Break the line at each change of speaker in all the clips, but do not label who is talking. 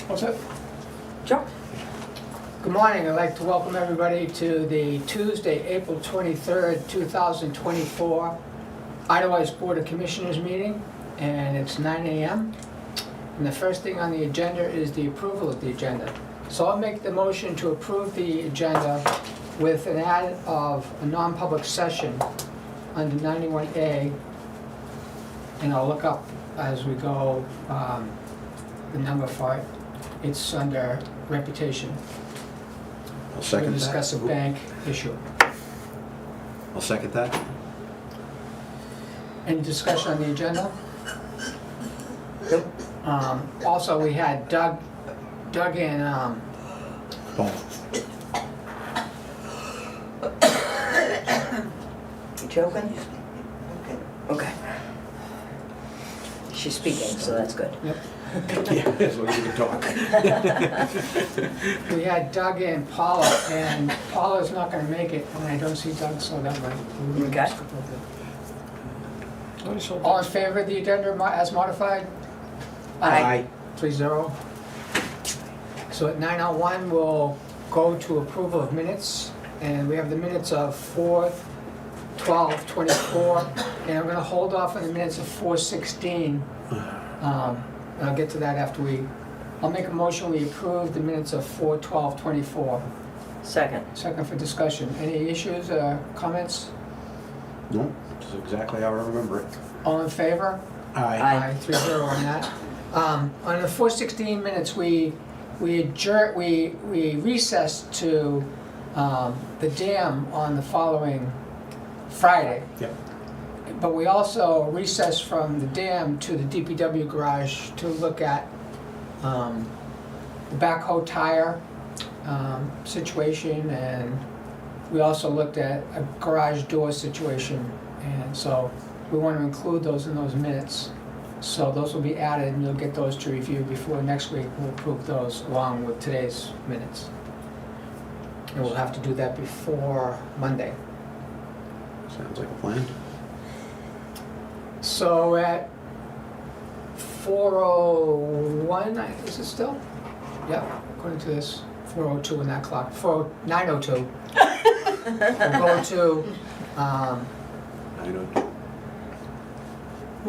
What's it?
Sure.
Good morning. I'd like to welcome everybody to the Tuesday, April 23rd, 2024 Idlewise Board of Commissioners meeting, and it's 9 a.m. And the first thing on the agenda is the approval of the agenda. So I'll make the motion to approve the agenda with an add of a non-public session under 91A, and I'll look up as we go the number for it. It's under reputation.
I'll second
We'll
that.
discuss a bank issue.
I'll second that.
Any discussion on the agenda?
Nope.
Also, we had Doug and
Paul.
You joking? Okay. She's speaking, so that's good.
Yeah, as long as you can talk.
we had Doug and Paula, and Paula's not going to make it, and I don't see Doug, so that might.
Okay.
All in favor of the agenda as modified?
Aye.
3-0. So at 9:01, we'll go to approval of minutes, and we have the minutes of 4/12/24, and I'm going to hold off on the minutes of 4/16. And I'll get to that after I'll make a motion, we approve the minutes of 4/12/24.
Second.
Second for discussion. Any issues, comments?
No, that's exactly how I remember it.
All in favor?
Aye.
3-0 on that. On the 4/16 minutes, we recessed to the dam on the following Friday.
Yep.
But we also recessed from the dam to the DPW garage to look at the backhoe tire situation, and we also looked at a garage door situation, and so we want to include those in those minutes. So those will be added, and you'll get those to review before next week. We'll approve those along with today's minutes. And we'll have to do that before Monday.
Sounds like a plan.
So at 4:01, is it still? Yep, according to this, 4:02 in that clock, 9:02. We'll go to
I know.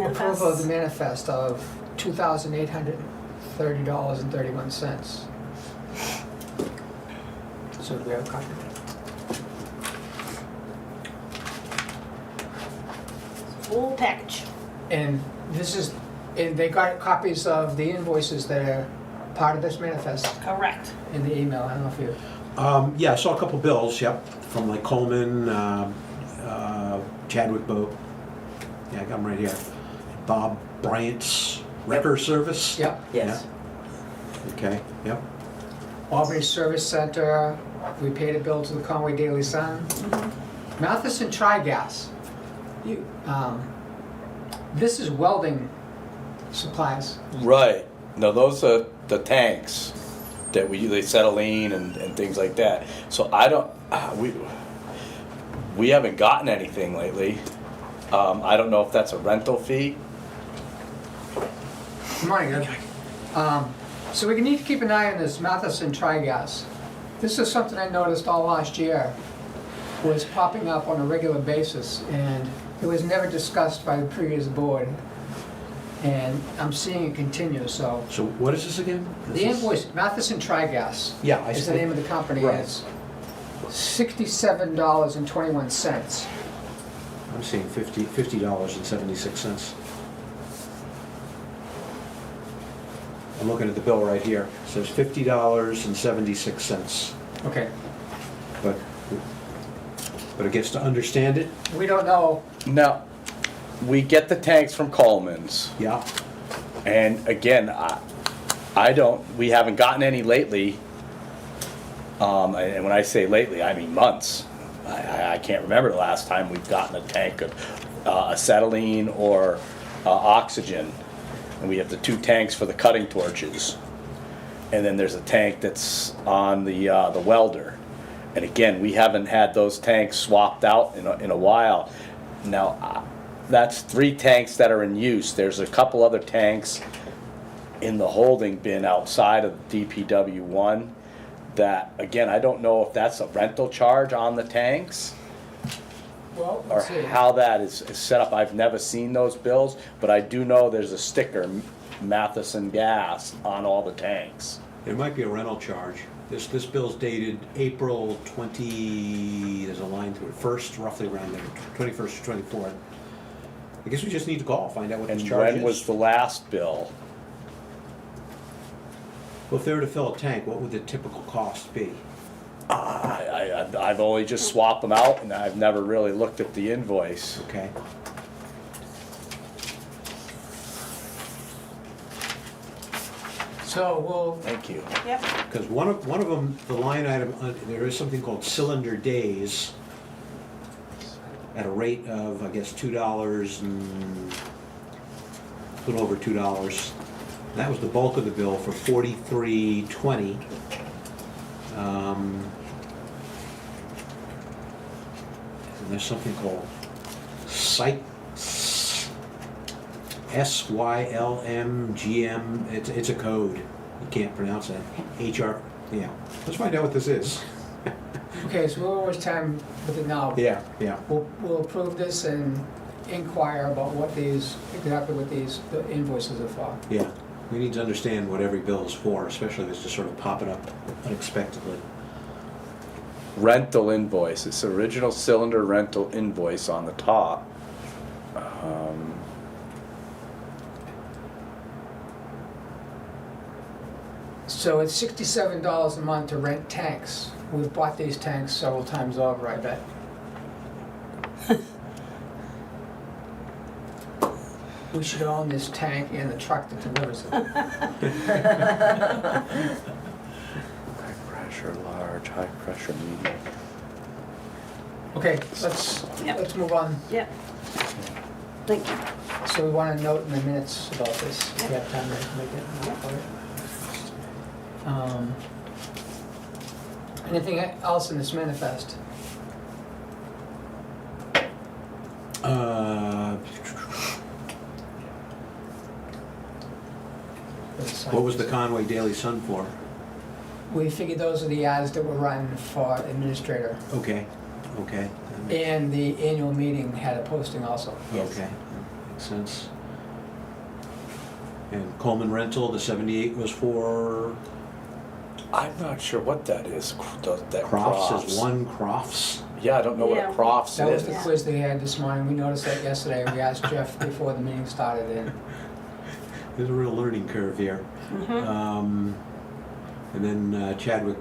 approval of the manifest of $2,830.31. So do we have a copy?
Full package.
And this is, and they got copies of the invoices that are part of this manifest
Correct.
in the email. I don't know if you,
Yeah, I saw a couple bills, yep, from like Coleman, Chadwick Boat. Yeah, I got them right here. Bob Bryant's Wrecker Service.
yep.
Yes.
Yeah. Okay, yep.
Albany Service Center, we paid a bill to the Conway Daily Sun. Madison Tri-Gas. This is welding supplies.
Right. No, those are the tanks that they acetylene and things like that. So I don't, we haven't gotten anything lately. I don't know if that's a rental fee.
Good morning, Ed. So we need to keep an eye on this Madison Tri-Gas. This is something I noticed all last year, was popping up on a regular basis, and it was never discussed by the previous board. And I'm seeing it continue, so.
So what is this again?
The invoice, Madison Tri-Gas.
Yeah, I
is
see.
the name of the company.
Right.
It's $67.21.
I'm seeing $50.76. I'm looking at the bill right here. It says $50.76.
Okay.
But it gets to understand it?
We don't know.
Now, we get the tanks from Coleman's,
Yeah.
and again, we haven't gotten any lately. And when I say lately, I mean months. I can't remember the last time we've gotten a tank of acetylene or oxygen. And we have the 2 tanks for the cutting torches. And then there's a tank that's on the welder. And again, we haven't had those tanks swapped out in a while. Now, that's 3 tanks that are in use. There's a couple other tanks in the holding bin outside of DPW one, that, again, I don't know if that's a rental charge on the tanks,
Well,
or
let's see.
how that is set up. I've never seen those bills, but I do know there's a sticker, Matheson Gas, on all the tanks.
There might be a rental charge. This bill's dated April 20, there's a line through it, first, roughly around there, 21st or 24th. I guess we just need to call, find out what this
And
charge is.
when was the last bill?
Well, if they were to fill a tank, what would the typical cost be?
I've only just swapped them out, and I've never really looked at the invoice.
Okay.
So we'll,
Thank you.
Yep.
Because one of them, the line item, there is something called cylinder days at a rate of, I guess, $2 and a little over $2. That was the bulk of the bill for $43.20. And there's something called SYLMGM. It's a code. You can't pronounce it. HR. Yeah. Let's find out what this is.
okay, so we'll waste time with it now.
Yeah.
We'll approve this and inquire about exactly what the invoices are for.
Yeah. We need to understand what every bill is for, especially if it's just sort of popping up unexpectedly.
Rental invoice, it's original cylinder rental invoice on the top.
So it's $67 a month to rent tanks. We've bought these tanks several times over, I bet. We should own this tank and the truck that delivers it.
High pressure large, high pressure medium.
Okay, let's move on.
Yep. Thank you.
So we want a note in the minutes about this. If you have time to make it. Anything else in this manifest?
What was the Conway Daily Sun for?
We figured those are the ads that were run for administrator.
Okay.
And the annual meeting had a posting also.
Okay, makes sense. And Coleman Rental, the 78 was for
I'm not sure what that is. That
Crofts is one Crofts.
Yeah, I don't know what
Yeah.
a Crofts
That was the
is.
quiz they had this morning. We noticed that yesterday. We asked Jeff before the meeting started and
There's a real learning curve here. And then Chadwick,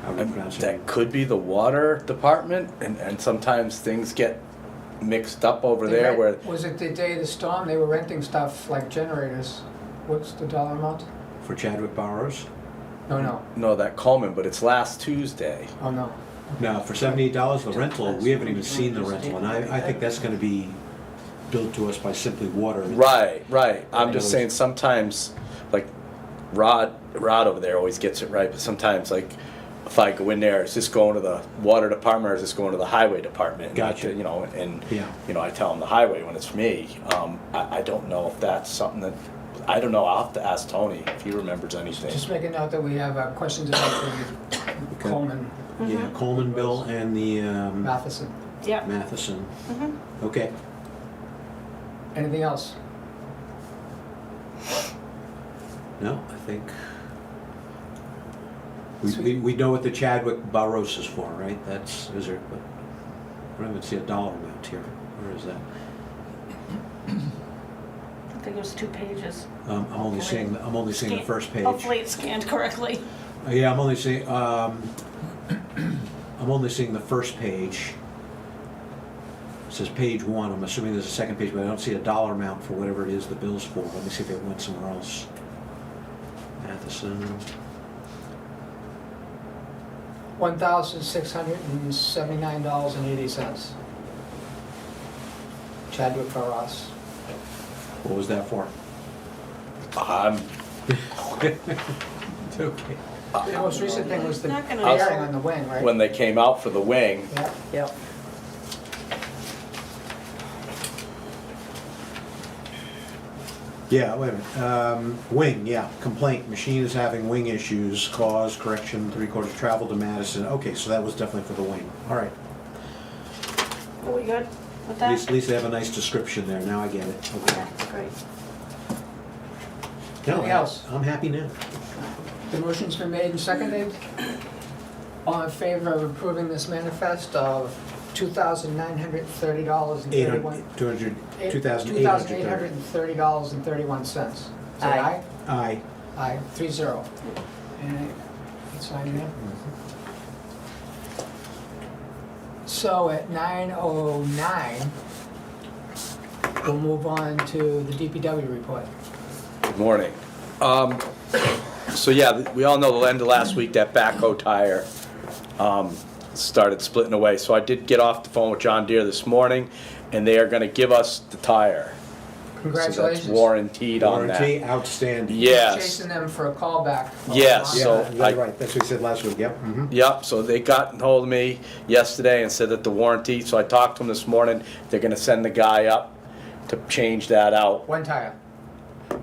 how would you pronounce it?
That could be the water department, and sometimes things get mixed up over
They
there
rent-
where,
Was it the day of the storm? They were renting stuff like generators. What's the dollar amount?
For Chadwick Barrows?
No,
that Coleman, but it's last Tuesday.
oh no.
Now, for $78, the rental, we haven't even seen the rental, and I think that's gonna be billed to us by Simply Water.
Right. I'm just saying sometimes, like, Rod over there always gets it right, but sometimes, like, if I go in there, is this going to the water department or is this going to the highway department?
Gotcha.
You know, and,
Yeah.
you know, I tell them the highway when it's me. I don't know if that's something that, I don't know, I'll have to ask Tony if he remembers anything.
Just make a note that we have questions about the Coleman,
Yeah, Coleman bill and the
Matheson.
Yep.
Matheson. Okay.
Anything else?
No, I think we know what the Chadwick Barrows is for, right? Is there, but I don't even see a dollar amount here. Where is that?
I think it was 2 pages.
I'm only seeing the first page.
Hopefully it's scanned correctly.
Yeah, I'm only seeing the first page. It says page 1. I'm assuming there's a second page, but I don't see a dollar amount for whatever it is the bill's for. Let me see if it went somewhere else. Matheson.
$1,679.80. Chadwick Barrows.
What was that for? It's okay.
The most recent thing was the
Not gonna-
bearing on the wing, right?
When they came out for the wing,
Yeah.
Yep.
Yeah, wait a minute. Wing, yeah, complaint, machine is having wing issues, cause, correction, 3/4 travel to Madison. Okay, so that was definitely for the wing. All right.
Are we good with
At
that?
least they have a nice description there, now I get it. Okay.
Great.
No,
Anything else?
I'm happy now.
The motion's been made and seconded. All in favor of approving this manifest of $2,930.31? $2,830.31. Say
Aye.
aye?
Aye.
Aye, 3-0. And you can sign there. So at 9:09, we'll move on to the DPW report.
Good morning. So yeah, we all know the end of last week, that backhoe tire started splitting away. So I did get off the phone with John Deere this morning, and they are gonna give us the tire. So
Congratulations.
that's warranted on that.
Warranty, outstanding.
Yes.
Chasing them for a callback.
Yes.
Yeah,
So
that's right, that's what he said last week, yep. Mhm.
Yep, so they got and hold of me yesterday and said that the warranty, so I talked to them this morning, they're gonna send the guy up to change that out,
One tire,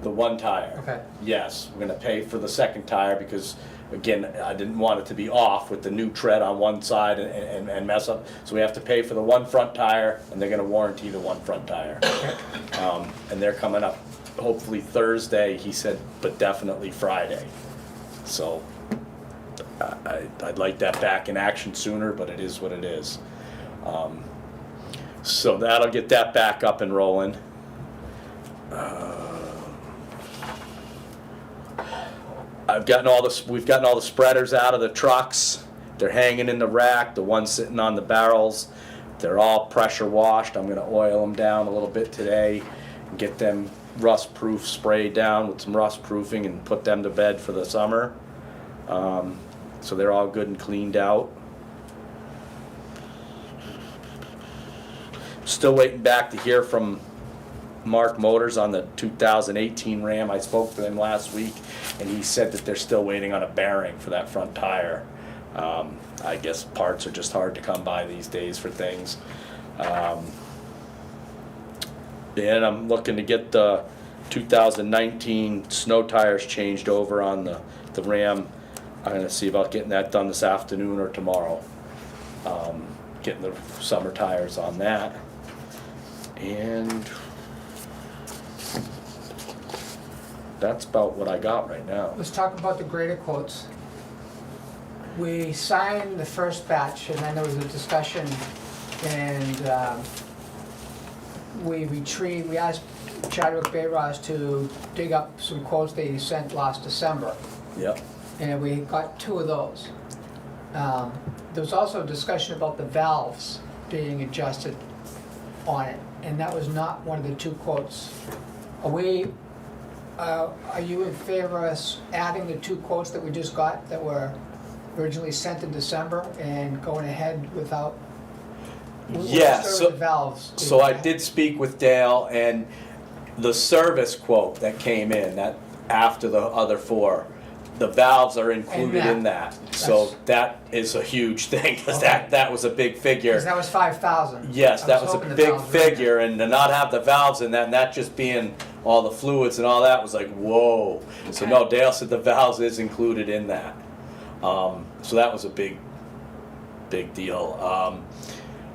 the one tire.
okay.
Yes, we're gonna pay for the second tire because, again, I didn't want it to be off with the new tread on one side and mess up. So we have to pay for the one front tire, and they're gonna warranty the one front tire. And they're coming up hopefully Thursday, he said, but definitely Friday. So I'd like that back in action sooner, but it is what it is. So that'll get that back up and rolling. We've gotten all the spreaders out of the trucks. They're hanging in the rack, the ones sitting on the barrels. They're all pressure washed. I'm gonna oil them down a little bit today and get them rust proof sprayed down with some rust proofing and put them to bed for the summer. So they're all good and cleaned out. Still waiting back to hear from Mark Motors on the 2018 Ram. I spoke to him last week, and he said that they're still waiting on a bearing for that front tire. I guess parts are just hard to come by these days for things. And I'm looking to get the 2019 snow tires changed over on the Ram. I'm gonna see about getting that done this afternoon or tomorrow. Getting the summer tires on that. And that's about what I got right now.
Let's talk about the grader quotes. We signed the first batch, and then there was a discussion, and we asked Chadwick Bayros to dig up some quotes that he sent last December,
Yep.
and we got 2 of those. There was also a discussion about the valves being adjusted on it, and that was not one of the 2 quotes. Are you in favor of us adding the 2 quotes that we just got that were originally sent in December and going ahead without? we'll
Yeah,
start
so-
with the valves.
So I did speak with Dale, and the service quote that came in, that after the other 4, the valves are included in that. So that is a huge thing, because
Okay.
that was a big figure.
Because that was 5,000.
Yes,
I
that was a
hoping the
big
valves were in there.
figure, and to not have the valves in that, and that just being all the fluids and all that was like, whoa. So
Okay.
no, Dale said the valves is included in that. So that was a big deal.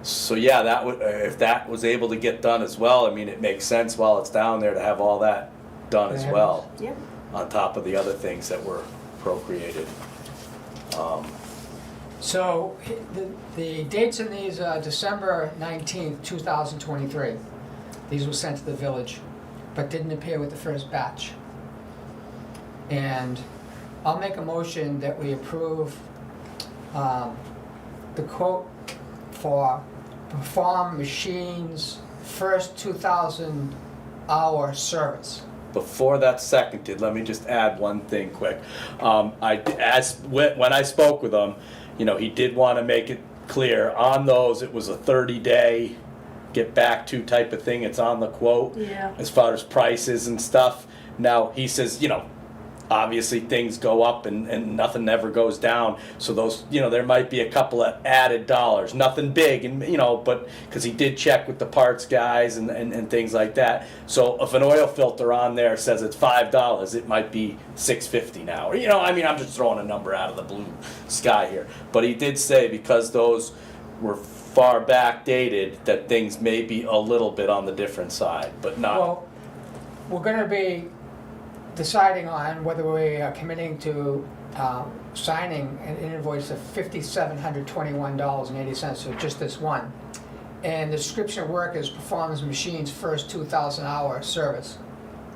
So yeah, that would, if that was able to get done as well, I mean, it makes sense while it's down there to have all that done as
Yeah.
well,
Yep.
on top of the other things that were appropriated.
So the dates in these are December 19th, 2023. These were sent to the village, but didn't appear with the first batch. And I'll make a motion that we approve the quote for Perform Machines' first 2,000 hour service.
Before that's seconded, let me just add one thing quick. When I spoke with him, you know, he did want to make it clear on those, it was a 30-day get back to type of thing. It's on the quote
Yeah.
as far as prices and stuff. Now, he says, you know, obviously things go up and nothing ever goes down. So those, there might be a couple of added dollars, nothing big, and but because he did check with the parts guys and things like that. So if an oil filter on there says it's $5, it might be $6.50 now. Or, I'm just throwing a number out of the blue sky here. But he did say because those were far back dated that things may be a little bit on the different side, but not.
Well, we're gonna be deciding on whether we are committing to signing an invoice of $5,721.80 for just this one. And the description of work is performs the machine's first 2,000-hour service.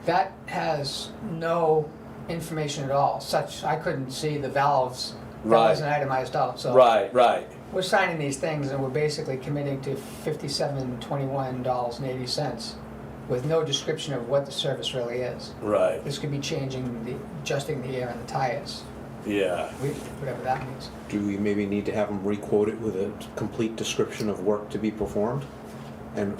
That has no information at all, such I couldn't see the valves. That
Right.
wasn't itemized out, so.
Right.
We're signing these things and we're basically committing to $5721.80 with no description of what the service really is.
Right.
This could be adjusting the air and the tires,
Yeah.
whatever that means.
Do we maybe need to have them re-quote it with a complete description of work to be performed? And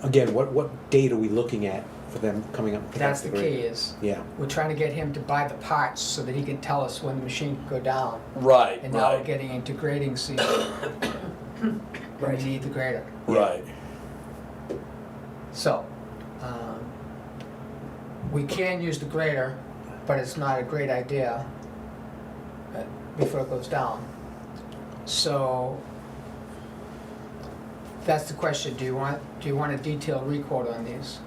again, what date are we looking at for them coming up?
That's the key is,
Yeah,
we're trying to get him to buy the parts so that he can tell us when the machine can go down.
Right.
And now we're
Right.
getting into grading season. And we need the grader.
Right.
So, we can use the grader, but it's not a great idea before it goes down. So, that's the question. Do you want a detailed requote on these?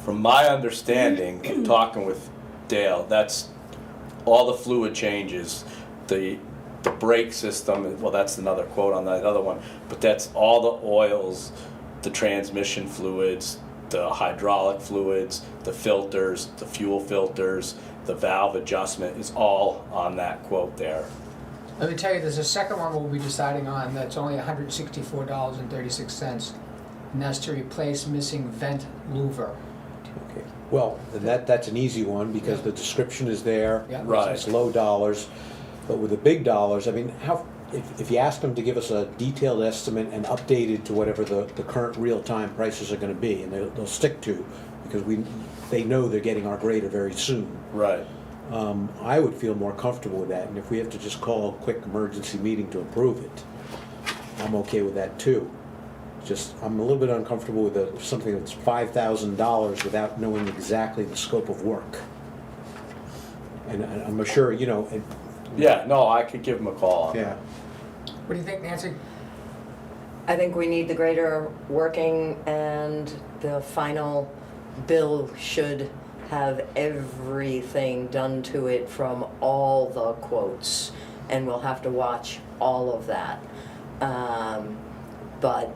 From my understanding, of talking with Dale, that's all the fluid changes, the brake system. Well, that's another quote on that other one, but that's all the oils, the transmission fluids, the hydraulic fluids, the filters, the fuel filters, the valve adjustment is all on that quote there.
Let me tell you, there's a second one we'll be deciding on that's only $164.36, and that's to replace missing vent louver.
okay. Well, then that's an easy one because
Yeah.
the description is there.
Yeah.
Right.
It's low dollars, but with the big dollars, I mean, if you ask them to give us a detailed estimate and updated to whatever the current real-time prices are gonna be, and they'll stick to, because they know they're getting our grader very soon.
Right.
I would feel more comfortable with that, and if we have to just call a quick emergency meeting to approve it, I'm okay with that too. Just, I'm a little bit uncomfortable with something that's $5,000 without knowing exactly the scope of work. And I'm sure,
Yeah. No, I could give him a call on
yeah.
that.
What do you think, Nancy?
I think we need the grader working, and the final bill should have everything done to it from all the quotes, and we'll have to watch all of that. But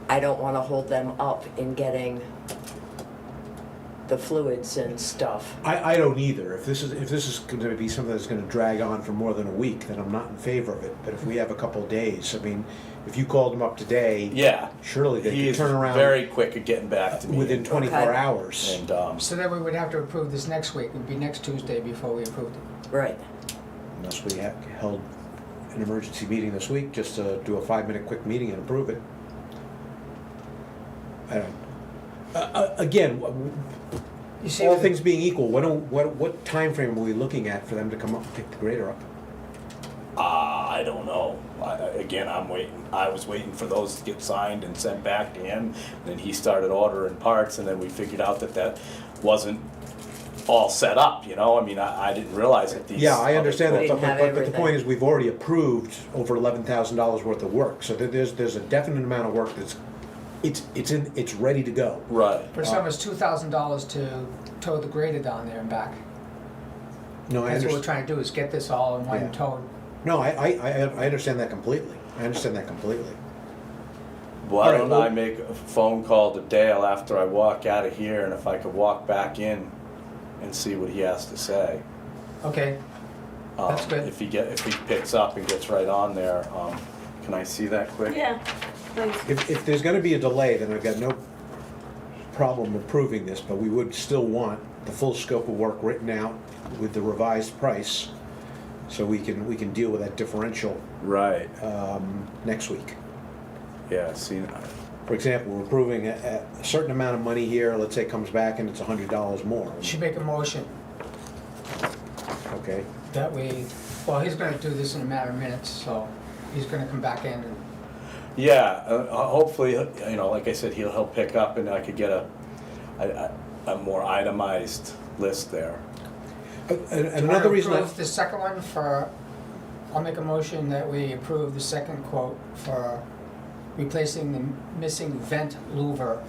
I don't want to hold them up in getting the fluids and stuff.
I don't either. If this is going to be something that's going to drag on for more than a week, then I'm not in favor of it. But if we have a couple of days, I mean, if you called them up today,
Yeah.
surely they
He
could
is
turn around
very quick at getting back to me.
within 24
Okay.
hours.
And
So then we would have to approve this next week. It would be next Tuesday before we approved it.
Right.
Unless we held an emergency meeting this week, just to do a 5-minute quick meeting and approve it. I don't. Again,
You see,
all
with-
things being equal, what time frame are we looking at for them to come up and pick the grader up?
I don't know. I'm waiting. I was waiting for those to get signed and sent back to him. Then he started ordering parts, and then we figured out that wasn't all set up. I mean, I didn't realize that these.
Yeah, I
other
understand that,
didn't
but
have
the
everything.
point is, we've already approved over $11,000 worth of work, so there's a definite amount of work it's ready to go.
Right.
For some, it's $2,000 to tow the grader down there and back.
No, I
That's what we're
understand.
trying to do, is get this all in
Yeah.
one tow.
No, I understand that completely.
Why
All right,
don't
well-
I make a phone call to Dale after I walk out of here, and if I could walk back in and see what he has to say.
Okay, That's good.
If he picks up and gets right on there, can I see that quick?
Yeah, please.
If there's gonna be a delay, then I've got no problem approving this, but we would still want the full scope of work written out with the revised price, so we can deal with that differential
Right.
next week.
Yeah. See,
For example, we're approving a certain amount of money here, let's say it comes back and it's $100 more,
Should make a motion
okay?
that we, well, he's gonna do this in a matter of minutes, so he's gonna come back in and,
Yeah, hopefully, you know, like I said, he'll pick up and I could get a more itemized list there.
And
Do you
another
wanna
reason,
approve the second one for, I'll make a motion that we approve the second quote for replacing the missing vent louver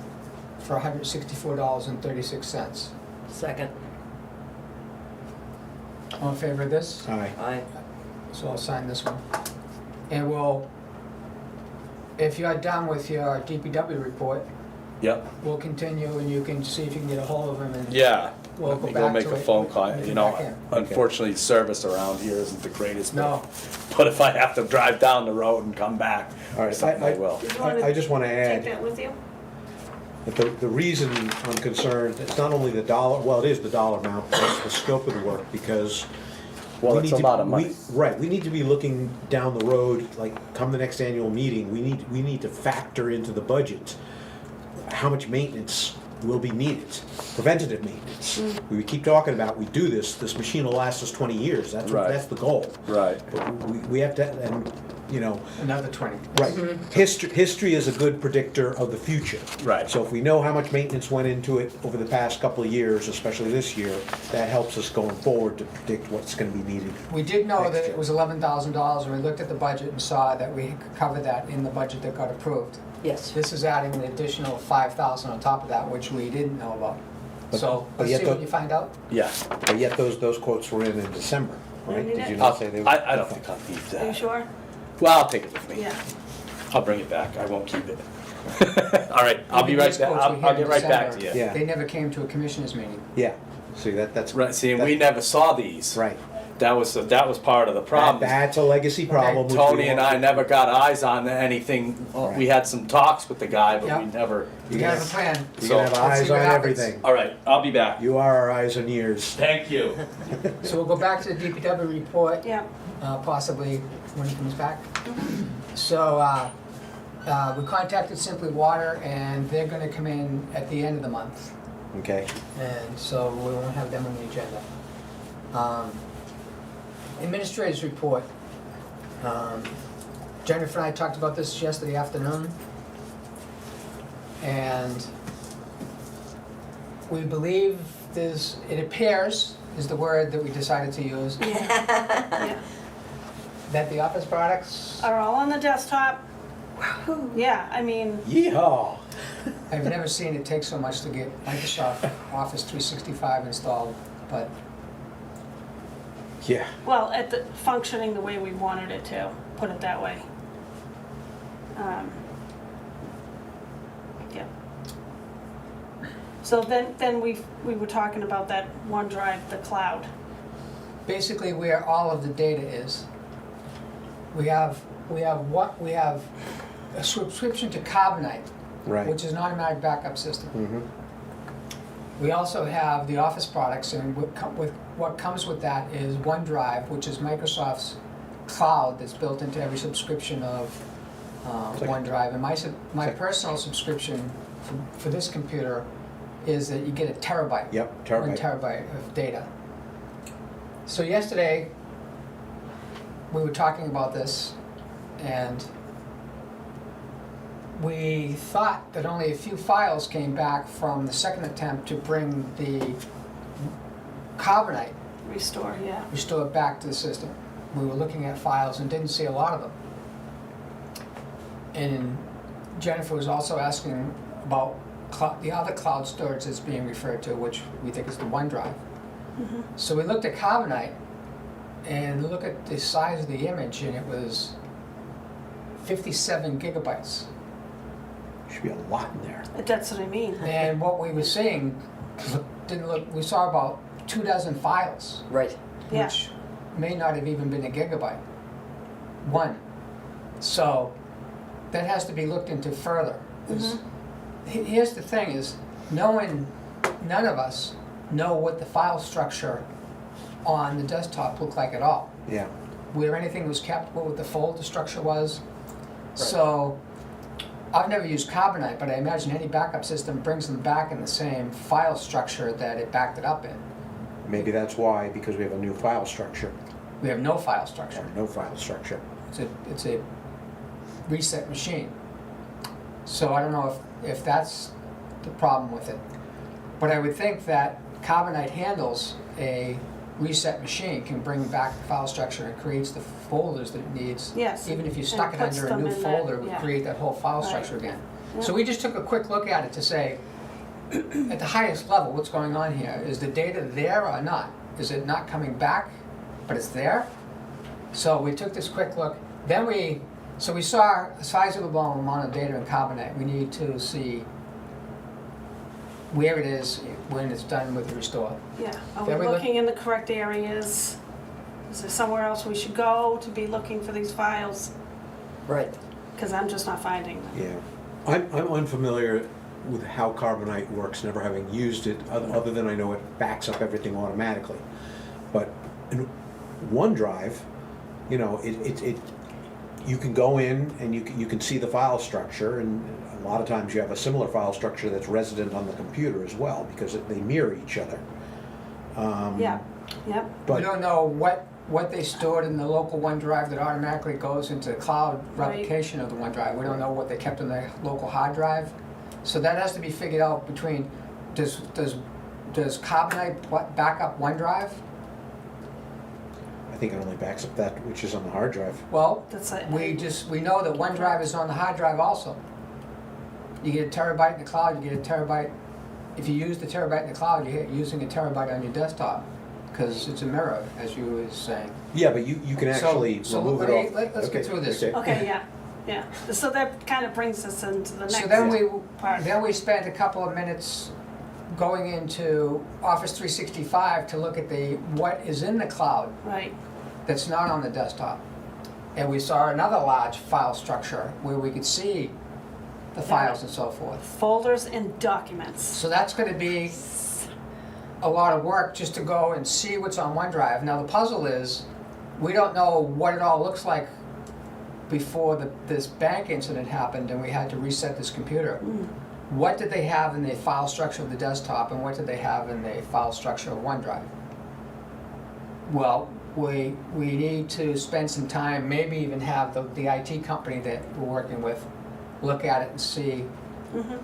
for $164.36.
Second.
All in favor of this?
aye,
Aye.
So I'll sign this one. And we'll, if you're done with your DPW report,
Yep.
we'll continue and you can see if you can get a hold of him and.
Yeah.
We'll
Let
go
me go
back
make
to
a
it.
phone call.
We'll
You
get
know,
back in.
unfortunately, service around here isn't the greatest.
No.
But if I have to drive down the road and come back,
all
or
right,
something, I will.
Did you wanna
I just want to
take
add
that with you?
that the reason I'm concerned, it's not only the dollar, well, it is the dollar amount, but it's the scope of the work, because
Well,
we
it's
need
a
to-
lot of money.
Right, we need to be looking down the road, like, come the next annual meeting, we need to factor into the budget how much maintenance will be needed, preventative maintenance. We keep talking about, we do this machine will last us 20 years,
Right.
that's the goal.
Right.
But we have to, and, you know,
Another 20.
right, history is a good predictor of the future.
Right.
So if we know how much maintenance went into it over the past couple of years, especially this year, that helps us going forward to predict what's gonna be needed.
We did know
Next
that
year.
it was $11,000 and we looked at the budget and saw that we could cover that in the budget that got approved.
Yes.
This is adding an additional 5,000 on top of that, which we didn't know about. So
but
let's
yet
see what
the-
you find out.
Yeah.
But yet those quotes were in December, right?
need
Did you
it?
not say they were?
I don't think I'll need
Are you
that.
sure?
Well, I'll take it with me.
Yeah.
I'll bring it back. I won't keep it. All right, I'll be
Even
right
these
back.
quotes we
I'll
had
get
in
right back to
December,
you.
Yeah.
They never came to a commissioners meeting.
Yeah, see, that's.
Right, see, and
that-
we never saw these.
Right.
That was part of the problem.
That's a legacy problem. which we
Tony and I
want-
never got eyes on anything.
Right.
We had some talks with the guy, but we
Yep.
never.
We have a plan.
You
So-
can have
Let's
eyes
see
on
what happens.
everything.
All right, I'll be back.
You are our eyes and ears.
Thank you.
So we'll go back to the DPW report,
Yeah.
possibly when he comes back. So we contacted Simply Water and they're gonna come in at the end of the month.
Okay,
And so we won't have them on the agenda. Administrators report. Jennifer and I talked about this yesterday afternoon. And we believe it appears, is the word that we decided to use,
Yeah.
that the office products,
Are all on the desktop. Yeah, I mean,
yeehaw.
I've never seen it take so much to get Microsoft Office 365 installed, but
Yeah,
well, at the functioning the way we wanted it to, put it that way. Yeah. So then we were talking about that OneDrive, the cloud.
basically where all of the data is. We have a subscription to Carbonite,
right.
which is an automatic backup system.
Mhm.
We also have the Office products, and what comes with that is OneDrive, which is Microsoft's cloud that's built into every subscription of
It's like-
OneDrive. And my
like-
personal subscription for this computer is that you get a terabyte.
Yep,
1
terabyte.
terabyte of data. So yesterday, we were talking about this, and we thought that only a few files came back from the second attempt to bring the Carbonite
Restore, yeah.
restored back to the system. We were looking at files and didn't see a lot of them. And Jennifer was also asking about the other cloud storage that's being referred to, which we think is the OneDrive. So we looked at Carbonite and look at the size of the image, and it was 57 gigabytes.
Should be a lot in there.
That's what I mean.
And what we were seeing we saw about 24 files,
Right.
Yeah.
which may not have even been a gigabyte. One. So that has to be looked into further. 'Cause here's the thing is, none of us know what the file structure on the desktop looked like at all.
Yeah,
Where anything was kept, what the folder structure was. So I've never used Carbonite, but I imagine any backup system brings them back in the same file structure that it backed it up in.
Maybe that's why, because we have a new file structure,
We have no file structure.
or no file structure.
It's a reset machine. So I don't know if that's the problem with it. But I would think that Carbonite handles a reset machine, can bring back the file structure and creates the folders that it needs.
Yes,
Even if you
and
stuck it
puts
under a
them
new
in that,
folder, it would
yeah.
create that whole file
Right.
structure again.
Yeah.
So we just took a quick look at it to say, at the highest level, what's going on here? Is the data there or not? Is it not coming back, but it's there? So we took this quick look. Then we saw a sizable amount of data in Carbonite. We need to see where it is when it's done with the restore.
Yeah, are
Then
we
we look-
looking in the correct areas? Is there somewhere else we should go to be looking for these files?
Right.
Because I'm just not finding them.
Yeah. I'm unfamiliar with how Carbonite works, never having used it, other than I know it backs up everything automatically. But in OneDrive, you know, you can go in and you can see the file structure, and a lot of times you have a similar file structure that's resident on the computer as well, because they mirror each other.
Yeah, yep,
We
But
don't know what they stored in the local OneDrive that automatically goes into the cloud
Right.
replication of the OneDrive. We don't know what they kept in the local hard drive. So that has to be figured out between, does Carbonite back up OneDrive?
I think it only backs up that which is on the hard drive.
Well,
that's it.
we know that OneDrive is on the hard drive also. You get a terabyte in the cloud, you get a terabyte, if you use the terabyte in the cloud, you're using a terabyte on your desktop, because it's a mirror, as you were saying.
Yeah, but you can actually
So
remove
let
it
me-
off.
let's get
Okay,
through this.
Okay, yeah, yeah. So that kind of brings us into the next
So
part.
then we spent a couple of minutes going into Office 365 to look at what is in the cloud
Right,
that's not on the desktop. And we saw another large file structure where we could see the files and so forth.
folders and documents.
So that's gonna be a lot of work just to go and see what's on OneDrive. Now, the puzzle is, we don't know what it all looks like before this bank incident happened and we had to reset this computer. What did they have in the file structure of the desktop and what did they have in the file structure of OneDrive? Well, we need to spend some time, maybe even have the IT company that we're working with look at it and see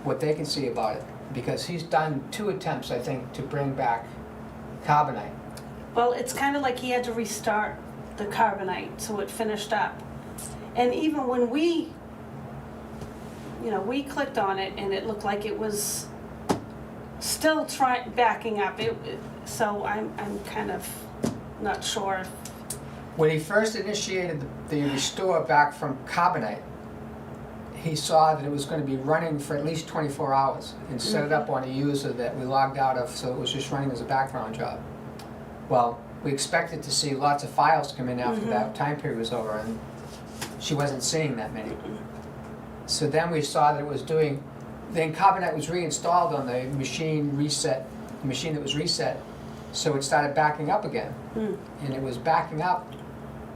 what they can see about it. Because he's done 2 attempts, I think, to bring back Carbonite.
Well, it's kind of like he had to restart the Carbonite, so it finished up. And even when we clicked on it and it looked like it was still backing up. So I'm kind of not sure.
When he first initiated the restore back from Carbonite, he saw that it was going to be running for at least 24 hours and set it up on a user that we logged out of, so it was just running as a background job. Well, we expected to see lots of files come in after that time period was over, and she wasn't seeing that many. So then we saw that it was doing, then Carbonite was reinstalled on the machine that was reset, so it started backing up again. And it was backing up,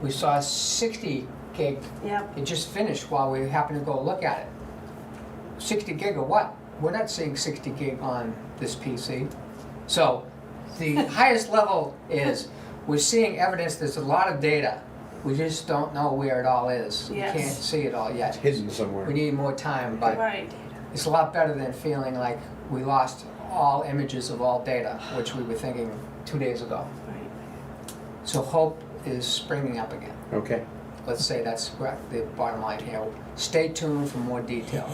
we saw 60 gig.
Yep.
It just finished while we happened to go look at it. 60 gig of what? We're not seeing 60 gig on this PC. So the highest level is we're seeing evidence there's a lot of data. We just don't know where it all is.
Yes.
We can't see it all yet.
Hidden somewhere.
We need more time, but
Right.
it's a lot better than feeling like we lost all images of all data, which we were thinking 2 days ago.
Right.
So hope is springing up again.
Okay.
Let's say that's the bottom line here. Stay tuned for more detail.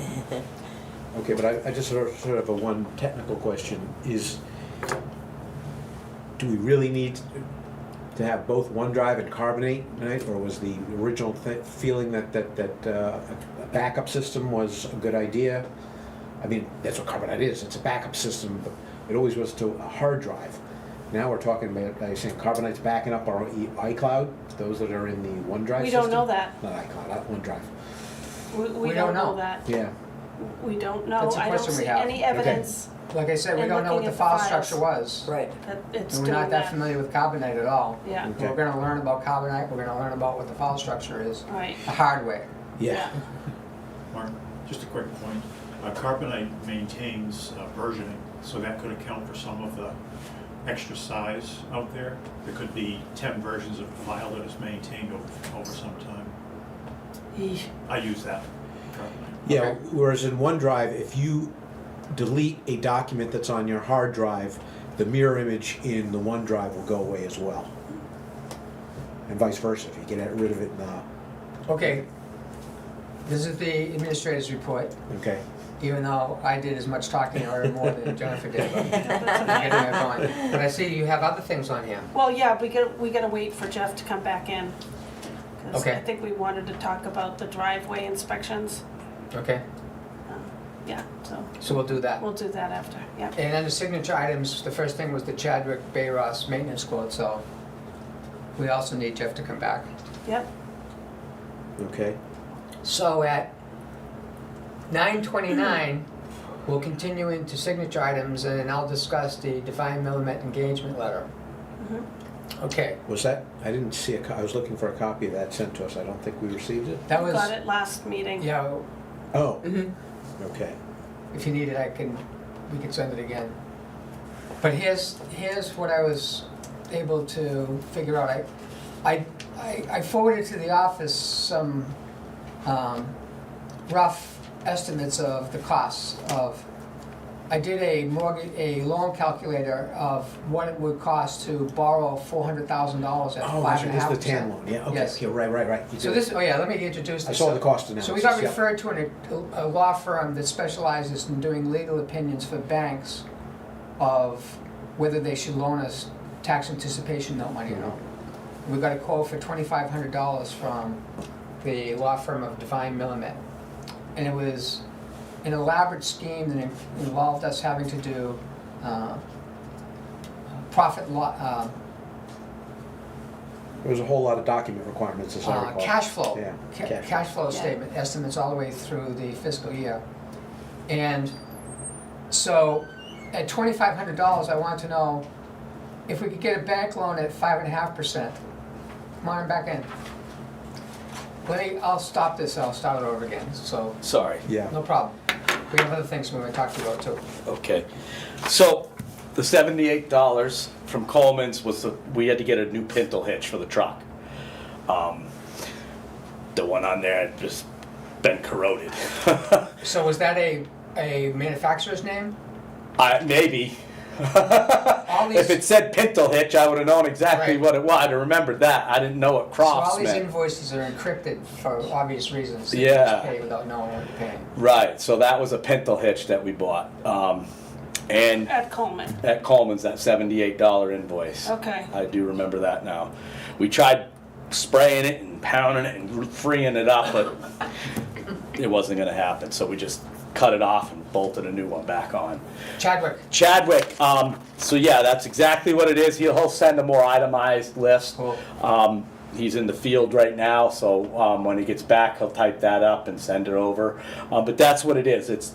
Okay, but I just sort of a one technical question is, do we really need to have both OneDrive and Carbonite, right? Or was the original feeling that a backup system was a good idea? I mean, that's what Carbonite is. It's a backup system, but it always was to a hard drive. Now we're talking about, I saying Carbonite's backing up our iCloud, those that are in the OneDrive system.
We don't know that.
Not iCloud, OneDrive.
We don't know that.
Yeah.
We don't know.
That's a
I don't
question we
see
have.
any evidence
Like I said, we
And
don't know what
looking
the
at
file
the files.
structure was.
Right.
that it's
And
doing
we're not that
that.
familiar with Carbonite at all.
Yeah,
Okay.
We're gonna learn about Carbonite, we're gonna learn about what the file structure is,
right.
the hard way.
Yeah.
Mark, Just a quick point. Carbonite maintains versioning, so that could account for some of the extra size out there. There could be 10 versions of the file that is maintained over some time.
Eesh.
I use that Carbonite.
Yeah,
Okay.
whereas in OneDrive, if you delete a document that's on your hard drive, the mirror image in the OneDrive will go away as well. And vice versa, if you get rid of it in the,
Okay. This is the administrator's report,
okay.
even though I did as much talking or more than Jennifer did. But getting it going. But I see you have other things on here.
Well, yeah, we gotta wait for Jeff to come back in. 'Cause
Okay.
I think we wanted to talk about the driveway inspections.
Okay,
Yeah, so
so we'll do that.
we'll do that after, yeah.
And then the signature items, the first thing was the Chadwick Bay Ross maintenance quote, so we also need Jeff to come back.
Yep,
Okay.
So at 9:29, we'll continue into signature items and I'll discuss the Divine Millimet engagement letter.
mhm.
Okay,
Was that, I didn't see I was looking for a copy of that sent to us. I don't think we received it.
that was,
Got it last meeting.
yeah,
Oh,
mhm.
okay.
If you need it, we can send it again. But here's what I was able to figure out. I forwarded to the office some rough estimates of the costs of, I did a loan calculator of what it would cost to borrow $400,000 at
Oh,
5.5%.
this is the tan loan, yeah, okay,
Yes.
yeah, right. You
So
did.
this, oh yeah, let me introduce
I
this.
saw the cost analysis.
So we got
yeah.
referred to a law firm that specializes in doing legal opinions for banks of whether they should loan us tax anticipation note money or not. We got a quote for $2,500 from the law firm of Divine Millimet. And it was an elaborate scheme that involved us having to do profit law,
There was a whole lot of document requirements, as I recall.
cash flow.
Yeah,
Cash flow
Yeah.
statement estimates all the way through the fiscal year. And so at $2,500, I wanted to know if we could get a bank loan at 5.5%. Come on back in. I'll stop this, I'll start it over again, so,
Sorry.
Yeah.
no problem. We have other things we want to talk to you about too.
Okay. So the $78 from Coleman's was we had to get a new pintle hitch for the truck. The one on there had just been corroded.
So was that a manufacturer's name?
Maybe.
All these-
If it said pintle hitch, I would have known exactly
Right.
what it was. I'd have remembered that. I didn't know what
So all
Crofts
these
meant.
invoices are encrypted for obvious reasons. So you
Yeah.
just pay without knowing what you're paying.
Right, so that was a pintle hitch that we bought. And
At Coleman,
at Coleman's, that $78 invoice.
okay.
I do remember that now. We tried spraying it and pounding it and freeing it up, but it wasn't gonna happen, so we just cut it off and bolted a new one back on.
Chadwick,
Chadwick, so yeah, that's exactly what it is. He'll send a more itemized list.
Cool.
He's in the field right now, so when he gets back, he'll type that up and send it over. But that's what it is. It's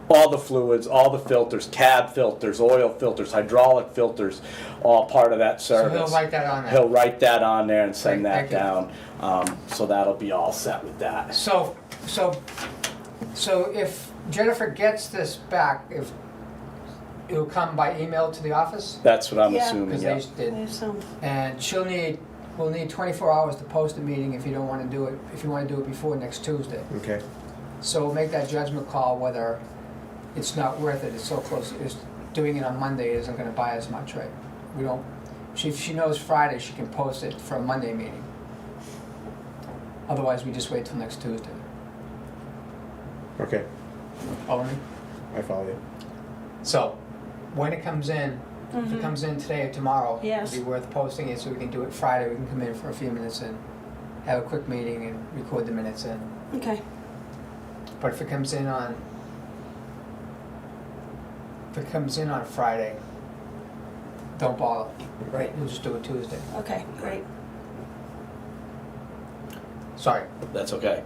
all the fluids, all the filters, cab filters, oil filters, hydraulic filters, all part of that
so
service.
he'll write that on there.
He'll write that on there and send
Great,
that
thank
down. So that'll be all set with that.
So if Jennifer gets this back, if it'll come by email to the office?
That's what I'm
Yeah.
assuming,
Because
yeah.
they
I
did.
assume,
And we'll need 24 hours to post a meeting if you don't want to do it, if you want to do it before next Tuesday.
Okay.
So we'll make that judgment call whether it's not worth it, it's so close, doing it on Monday isn't gonna buy as much, right? If she knows Friday, she can post it for a Monday meeting. Otherwise, we just wait till next Tuesday.
Okay,
Follow me?
I follow you.
So, when it comes in, if it comes in today or tomorrow,
Yes.
it'd be worth posting it so we can do it Friday, we can come in for a few minutes and have a quick meeting and record the minutes in.
okay.
But if it comes in on Friday, don't bother.
Right.
We'll just do it Tuesday.
Okay, great.
Sorry.
That's okay.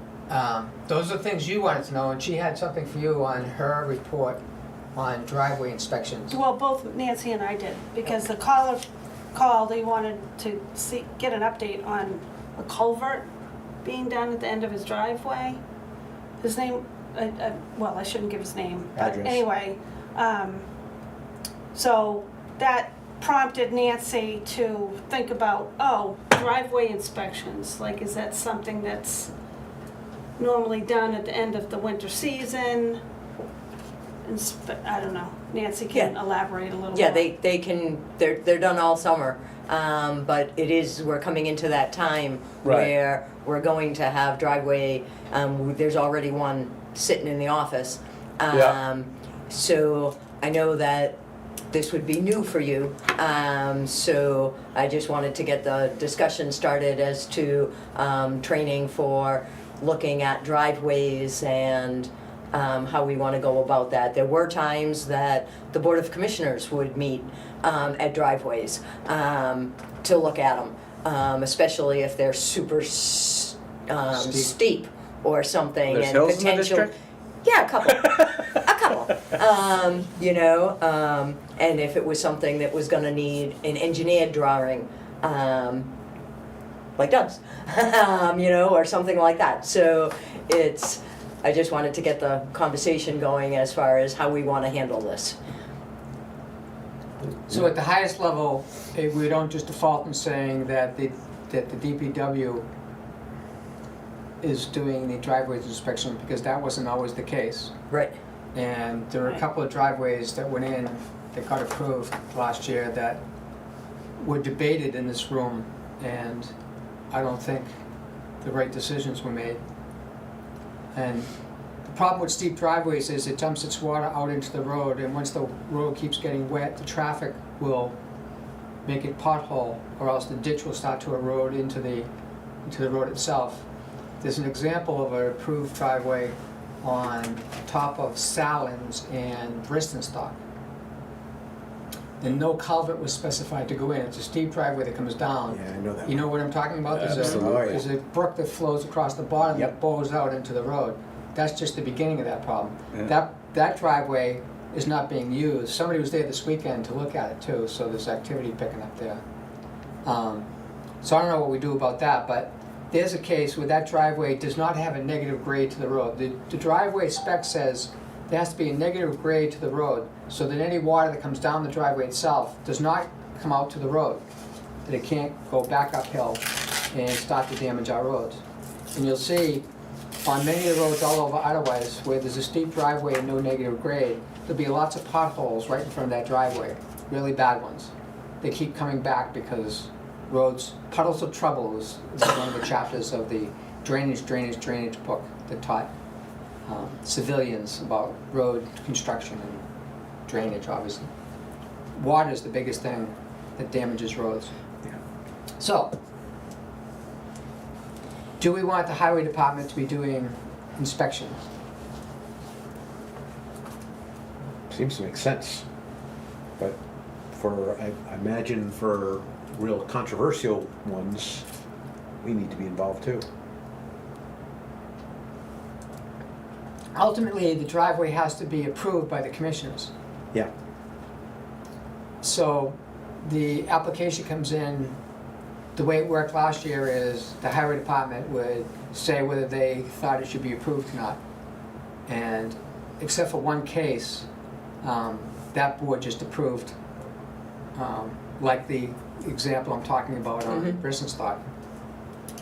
Those are things you wanted to know, and she had something for you on her report on driveway inspections.
Well, both Nancy and I did, because the caller called, he wanted to get an update on a culvert being done at the end of his driveway. His name well, I shouldn't give his name. But
Address.
anyway, so that prompted Nancy to think about, oh, driveway inspections. Like, is that something that's normally done at the end of the winter season? I don't know. Nancy can
Yeah.
elaborate a little
Yeah,
more.
they can, they're done all summer. But we're coming into that time
Right.
where we're going to have driveway, there's already one sitting in the office.
Yeah.
So I know that this would be new for you. So I just wanted to get the discussion started as to training for looking at driveways and how we want to go about that. There were times that the Board of Commissioners would meet at driveways to look at them, especially if they're super steep or something.
There's
and
hills in the
potential.
district?
Yeah, a couple. A couple. You know, and if it was something that was going to need an engineered drawing, like Doug's, you know, or something like that. So I just wanted to get the conversation going as far as how we want to handle this.
So at the highest level, we don't just default in saying that the DPW is doing the driveways inspection, because that wasn't always the case.
Right.
And there were a couple of driveways that went in, that got approved last year, that were debated in this room, and I don't think the right decisions were made. And the problem with steep driveways is it dumps its water out into the road, and once the road keeps getting wet, the traffic will make it pothole, or else the ditch will start to erode into the road itself. There's an example of an approved driveway on top of Salins and Bristenstock. And no culvert was specified to go in. It's a steep driveway that comes down.
Yeah, I know that
You
one.
know what I'm talking about?
Absolutely.
There's a brook that flows across the bottom that
Yep.
bows out into the road. That's just the beginning of that problem.
Yeah.
That driveway is not being used. Somebody was there this weekend to look at it too, so there's activity picking up there. So I don't know what we do about that, but there's a case where that driveway does not have a negative grade to the road. The driveway spec says there has to be a negative grade to the road, so that any water that comes down the driveway itself does not come out to the road, that it can't go back uphill and start to damage our roads. And you'll see on many of the roads all over Otherwise, where there's a steep driveway and no negative grade, there'll be lots of potholes right in front of that driveway, really bad ones. They keep coming back because puddles of trouble is one of the chapters of the drainage book that taught civilians about road construction and drainage, obviously. Water is the biggest thing that damages roads.
Yeah.
So, do we want the highway department to be doing inspections?
Seems to make sense. But I imagine for real controversial ones, we need to be involved too.
Ultimately, the driveway has to be approved by the commissioners.
Yeah.
So the application comes in, the way it worked last year is the highway department would say whether they thought it should be approved or not. And except for one case, that board just approved, like the example I'm talking about on Bristenstock.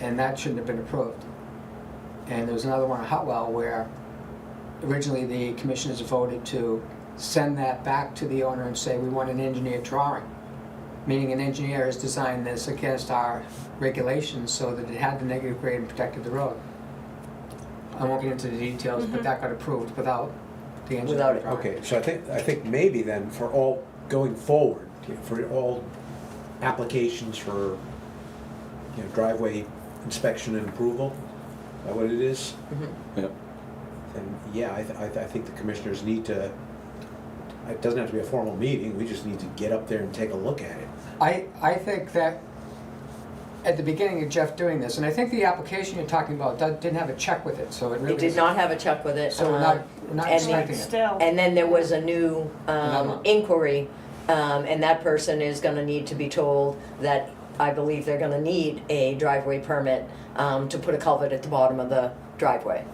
And that shouldn't have been approved. And there was another one on Hutwell where originally the commissioners voted to send that back to the owner and say, we want an engineered drawing. Meaning an engineer has designed this against our regulations so that it had the negative grade and protected the road. I won't get into the details, but that got approved without the
Without
engineered
it.
drawing.
Okay, so I think maybe then for all going forward, for all applications for driveway inspection and approval, is that what it is?
Yeah.
And yeah, I think the commissioners need to, it doesn't have to be a formal meeting, we just need to get up there and take a look at it.
I think that at the beginning of Jeff doing this, and I think the application you're talking about didn't have a check with it, so it really
It did not have a check with it.
So we're not
and
expecting it.
Still.
And then there was a new
Another one.
inquiry, and that person is gonna need to be told that I believe they're gonna need a driveway permit to put a culvert at the bottom of the driveway.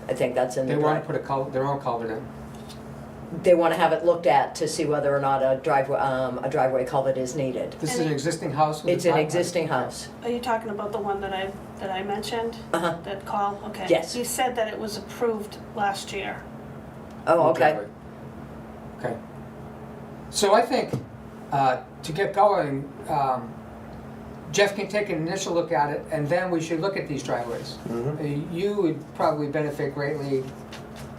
I think that's in the
They want to
drive.
put their own culvert in.
They want to have it looked at to see whether or not a driveway culvert is needed.
This is an existing house with a
It's an
driveway?
existing house.
Are you talking about the one that I mentioned?
Uh-huh.
That call? Okay.
Yes.
He said that it was approved last year.
Oh, okay.
Driveway. Okay. So I think, to get going, Jeff can take an initial look at it, and then we should look at these driveways. You would probably benefit greatly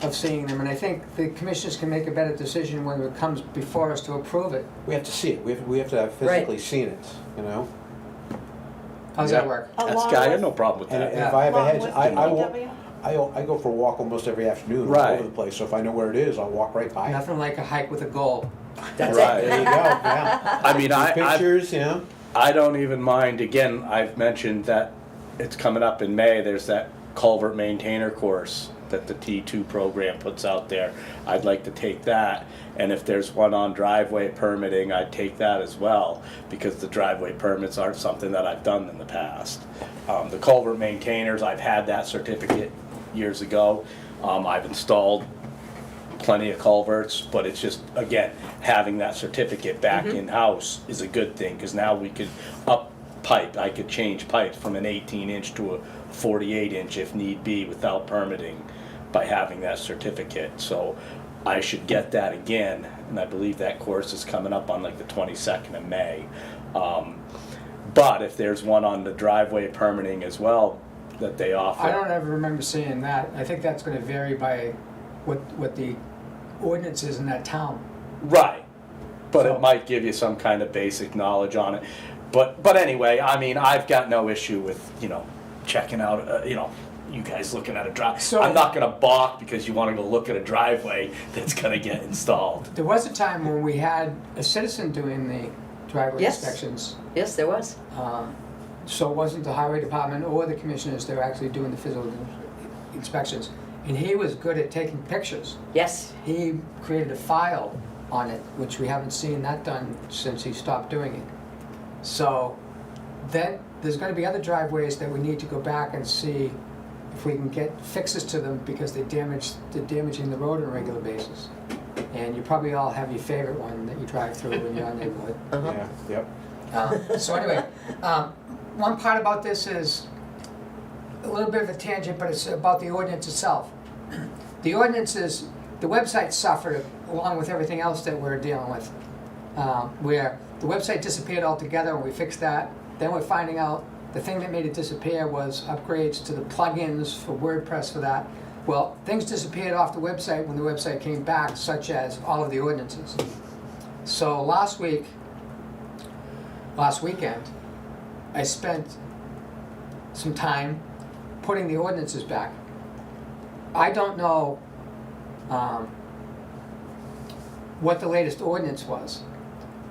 of seeing them, and I think the commissioners can make a better decision when it comes before us to approve it.
We have to see it, we have to have physically seen it, you know?
How's
Yeah.
that work?
That's
Along
guy, I
with-
have no problem with
And
that.
if I have a
Along
hedge,
with
I walk,
DPW?
I go for a walk almost every afternoon all
Right.
over the place, so if I know where it is, I'll walk right by it.
Nothing like a hike with a goal.
That's
Right.
There you go, yeah.
I mean,
Some pictures, you know?
I don't even mind, again, I've mentioned that it's coming up in May, there's that culvert maintainer course that the T2 program puts out there. I'd like to take that, and if there's one on driveway permitting, I'd take that as well, because the driveway permits aren't something that I've done in the past. The culvert maintainers, I've had that certificate years ago. I've installed plenty of culverts, but it's just, again, having that certificate back in-house is a good thing, because now we could up pipe, I could change pipes from an 18-inch to a 48-inch if need be without permitting by having that certificate. So I should get that again, and I believe that course is coming up on like the 22nd of May. But if there's one on the driveway permitting as well that they offer.
I don't ever remember seeing that. I think that's gonna vary by what the ordinance is in that town.
Right, but
So-
it might give you some kind of basic knowledge on it. But anyway, I mean, I've got no issue with, checking out, you guys looking at a drive.
So-
I'm not gonna balk because you wanna go look at a driveway that's gonna get installed.
There was a time when we had a citizen doing the driveway
Yes.
inspections.
Yes, there was.
So it wasn't the highway department or the commissioners, they were actually doing the physical inspections. And he was good at taking pictures.
Yes.
He created a file on it, which we haven't seen that done since he stopped doing it. So then there's gonna be other driveways that we need to go back and see if we can get fixes to them because they're damaging the road on a regular basis. And you probably all have your favorite one that you drive through in your neighborhood.
Uh-huh.
Yeah, yep.
So anyway, one part about this is a little bit of a tangent, but it's about the ordinance itself. The ordinance is, the website suffered along with everything else that we're dealing with, where the website disappeared altogether and we fixed that. Then we're finding out the thing that made it disappear was upgrades to the plugins for WordPress for that. Well, things disappeared off the website when the website came back, such as all of the ordinances. So last weekend, I spent some time putting the ordinances back. I don't know what the latest ordinance was.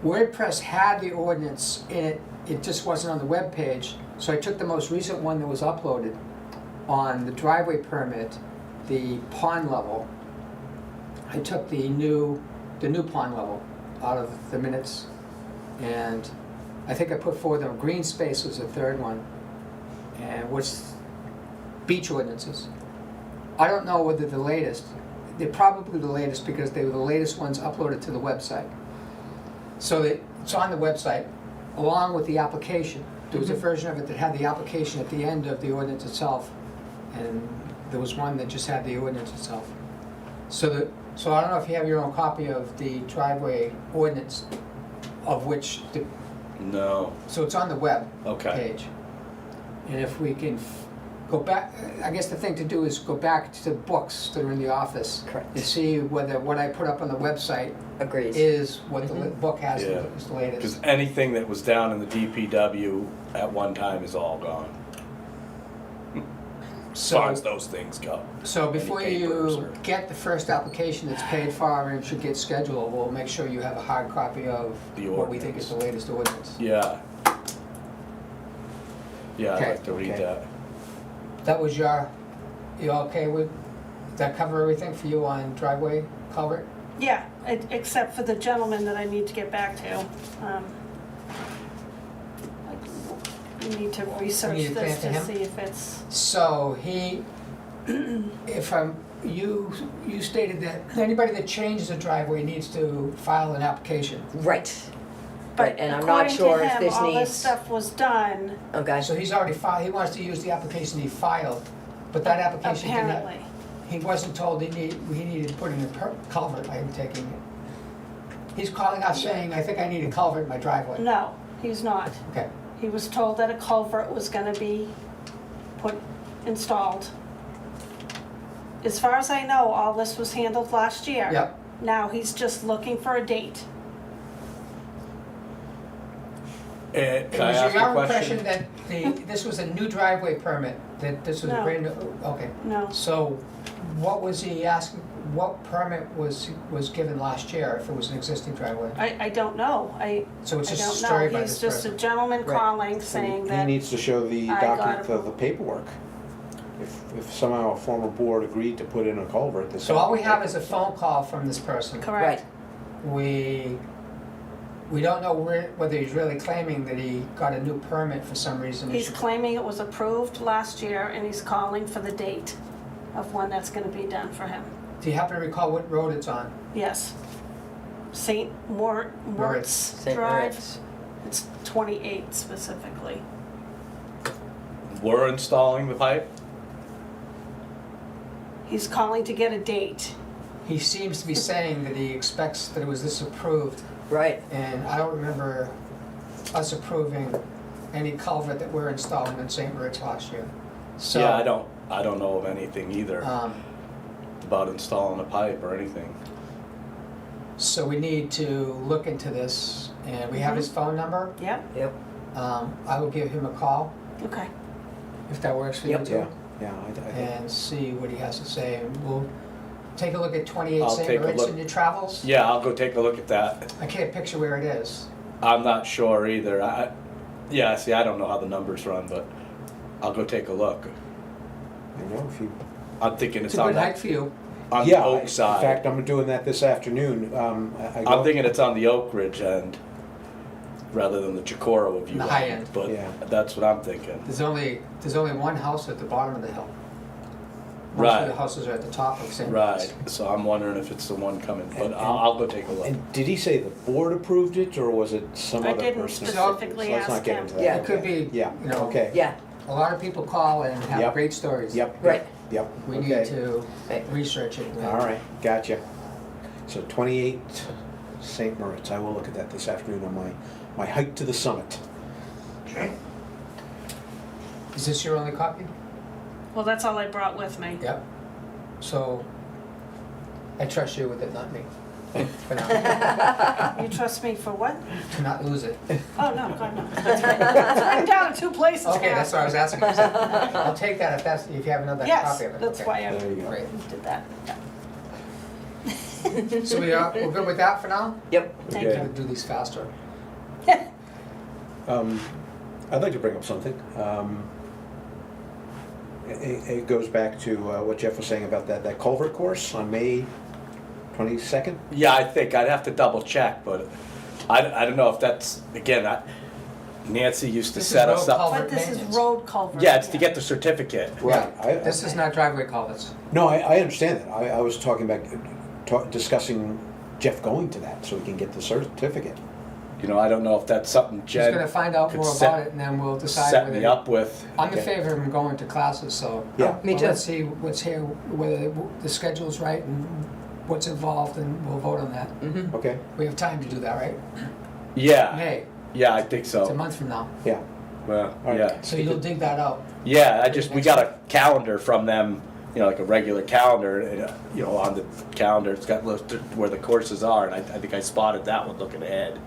WordPress had the ordinance in it, it just wasn't on the web page. So I took the most recent one that was uploaded on the driveway permit, the pond level. I took the new pond level out of the minutes, and I think I put forward them. Green space was the third one, and what's beach ordinances. I don't know whether the latest, they're probably the latest because they were the latest ones uploaded to the website. So it's on the website along with the application. There was a version of it that had the application at the end of the ordinance itself, and there was one that just had the ordinance itself. So I don't know if you have your own copy of the driveway ordinance, of which
No,
so it's on the web
okay.
page. And if we can go back, I guess the thing to do is go back to the books that are in the office.
Correct.
And see whether what I put up on the website
Agrees.
is what the book has,
Yeah.
is the latest.
Because anything that was down in the DPW at one time is all gone, as far as those things go.
So before
Any papers
you
or-
get the first application that's paid for and should get scheduled, we'll make sure you have a hard copy of
The
what we think is the latest ordinance.
Yeah. Yeah, I'd
Okay,
like to read
okay.
that.
That was you okay with, did that cover everything for you on driveway culvert?
Yeah, except for the gentleman that I need to get back to. We need to research
need to
this
grant to
to
him?
see if it's,
So he if you stated that anybody that changes a driveway needs to file an application.
Right.
But
Right, and I'm not sure if this
according to him, all this
needs-
stuff was done,
Okay.
So he's already filed, he wants to use the application he filed, but that application did not.
apparently.
He wasn't told he needed to put in a culvert, I'm taking it. He's calling us saying, I think I need a culvert in my driveway.
No, he's not.
Okay,
He was told that a culvert was gonna be installed. As far as I know, all this was handled last year.
yep.
Now he's just looking for a date.
Can
It
I
was
ask
your
a question?
impression that this was a new driveway permit, that this was a
No.
brand new, okay.
No,
So what was he asking, what permit was given last year if it was an existing driveway?
I don't know.
So it's
I
just a
don't
story
know.
by
He's
this
just a
person?
gentleman
Right.
calling saying
He
that,
needs to show the
I got
document, the
approval.
paperwork. If somehow a former board agreed to put in a culvert, this.
So all we have is a phone call from this person.
correct.
We don't know whether he's really claiming that he got a new permit for some reason.
He's claiming it was approved last year and he's calling for the date of when that's gonna be done for him.
Do you happen to recall what road it's on?
Yes. St. Moritz
St.
Drive.
Moritz.
It's 28 specifically.
We're installing the pipe?
He's calling to get a date.
He seems to be saying that he expects that it was this approved,
Right.
and I don't remember us approving any culvert that we're installing in St. Moritz last year. So,
Yeah, I don't know of anything either about installing a pipe or anything.
So we need to look into this, and we have his phone number.
Yep,
Yep.
I will give him a call,
okay.
if that works for you
Yep.
too.
Yeah, I think.
And see what he has to say, and we'll take a look at 28
I'll
St.
take a
Moritz
look.
in your travels.
Yeah, I'll go take a look at that.
I can't picture where it is.
I'm not sure either. Yeah, see, I don't know how the numbers run, but I'll go take a look.
I know if you.
I'm thinking
It's
it's
a
on
good hike
the,
for you.
on the
Yeah,
Oak
in
side.
fact, I'm doing that this afternoon.
I'm thinking it's on the Oak Ridge end rather than the Chicora view
The high
end,
end.
but
Yeah.
that's what I'm thinking.
There's only one house at the bottom of the hill. Most of
Right.
the houses are at the top of St. Moritz.
Right, so I'm wondering if it's the one coming, but I'll go take a look.
And did he say the board approved it, or was it some
I
other
didn't
person?
specifically
So let's not
ask
get
him.
into that.
Yeah.
It could be,
Yeah,
you know,
okay.
Yeah.
a lot of people call and have
Yep.
great stories.
Yep.
Right.
Yep.
We
okay.
need to
Okay.
research it.
All right, gotcha. So 28 St. Moritz, I will look at that this afternoon on my hike to the summit.
Is this your only copy?
Well, that's all I brought with me.
Yep. So, I trust you with it, not me. For now,
You trust me for what?
to not lose it.
Oh, no, God, no. It's written down in two places now.
Okay, that's what I was asking. I'll take that if you have another
Yes,
copy of it.
that's
Okay.
why I
There you go.
Great.
did that.
So we're good with that for now?
Yep.
Thank
Okay.
Gotta do these faster.
I'd like to bring up something. It goes back to what Jeff was saying about that culvert course on May 22nd.
Yeah, I think I'd have to double check, but I don't know if that's, again, Nancy used to
This is
set us
road
up.
culvert.
But this is
maintenance.
road culvert.
Yeah, it's to get the certificate.
Right.
Yeah, this is not driveway culverts.
No, I understand that. I was talking about discussing Jeff going to that so he can get the certificate.
You know, I don't know if that's something
He's gonna
Jen
find out
could
more
set-
about it, and then we'll decide
set me
whether.
up with.
I'm in
Okay.
favor of him going to classes, so.
Yeah.
Me
Well,
too.
Let's see what's here, whether the schedule's right and what's involved, and we'll vote on that.
Mm-hmm.
Okay.
We have time to do that, right?
Yeah,
May,
yeah, I think
it's a
so.
month from now.
Yeah.
Well,
All right.
yeah.
So you'll dig that out.
Yeah, we got a calendar from them, you know, like a regular calendar, and, you know, on the calendar, it's got listed where the courses are, and I think I spotted that one looking ahead.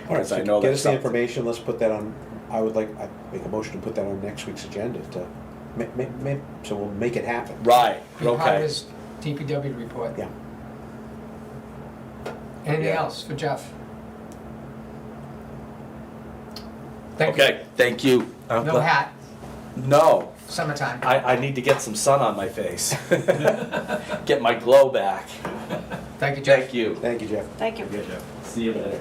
All right.
Because I
So
know
get
that's
us the
something.
information. Let's put that on. I'd make a motion to put that on next week's agenda to. So we'll make it happen.
Right,
Be part of
okay.
his DPW report.
Yeah.
Anything
Yeah.
else for Jeff? Thank you.
Okay, thank you.
No hat,
No,
summertime.
I need to get some sun on my face. Get my glow back.
Thank you, Jeff.
Thank you.
Thank you, Jeff.
Thank you.
See you later.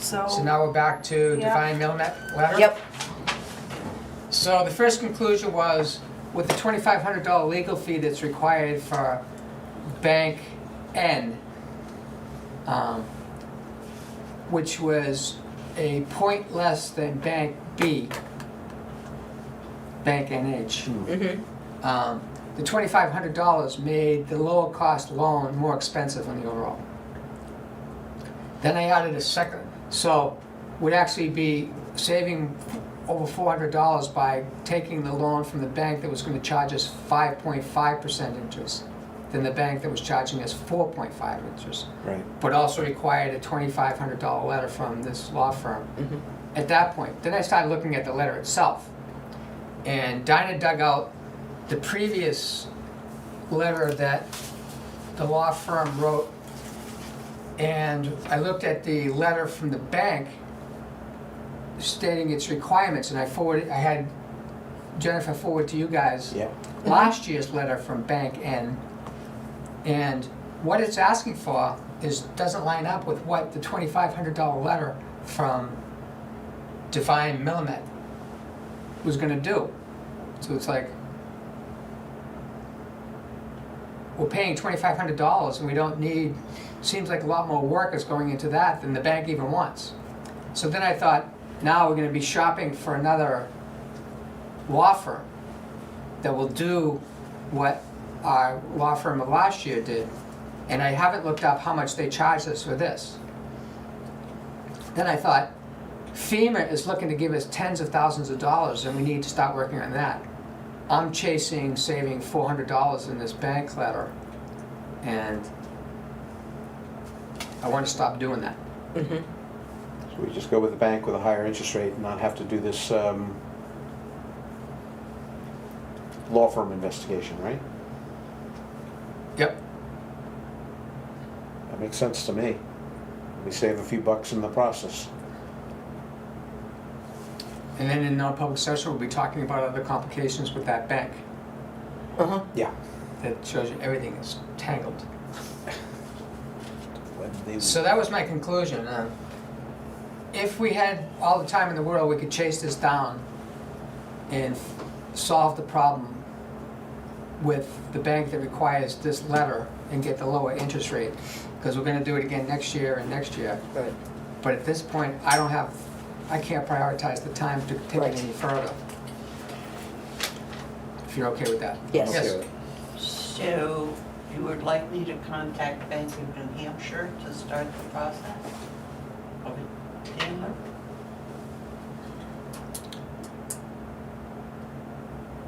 So
So,
now we're back to
Yeah.
Divine Mill letter?
Yep.
So the first conclusion was, with the $2,500 legal fee that's required for Bank N, which was a point less than Bank B, Bank NH. The $2,500 made the lower cost loan more expensive on the overall. Then I added a second, so we'd actually be saving over $400 by taking the loan from the bank that was going to charge us 5.5% interest than the bank that was charging us 4.5 interest,
Right.
but also required a $2,500 letter from this law firm. At that point, then I started looking at the letter itself, and Dinah dug out the previous letter that the law firm wrote, and I looked at the letter from the bank stating its requirements, and I had Jennifer forward to you guys
Yeah.
last year's letter from Bank N, and what it's asking for doesn't line up with what the $2,500 letter from Divine Millimet was gonna do. So it's like, we're paying $2,500 and we don't need, seems like a lot more work is going into that than the bank even wants. So then I thought, now we're gonna be shopping for another law firm that will do what our law firm of last year did. And I haven't looked up how much they charged us for this. Then I thought, FEMA is looking to give us tens of thousands of dollars and we need to start working on that. I'm chasing saving $400 in this bank letter, and I want to stop doing that.
So we just go with the bank with a higher interest rate and not have to do this law firm investigation, right?
Yep.
That makes sense to me. We save a few bucks in the process.
And then in non-public session, we'll be talking about other complications with that bank.
Yeah.
That shows you everything is tangled.
When they-
So that was my conclusion. If we had all the time in the world, we could chase this down and solve the problem with the bank that requires this letter and get the lower interest rate, because we're gonna do it again next year and next year.
Right.
But at this point, I can't prioritize the time to take
Right.
it any further. If you're okay with that?
Yes.
Okay with it.
So you would like me to contact Bank of New Hampshire to start the process of a Taylor?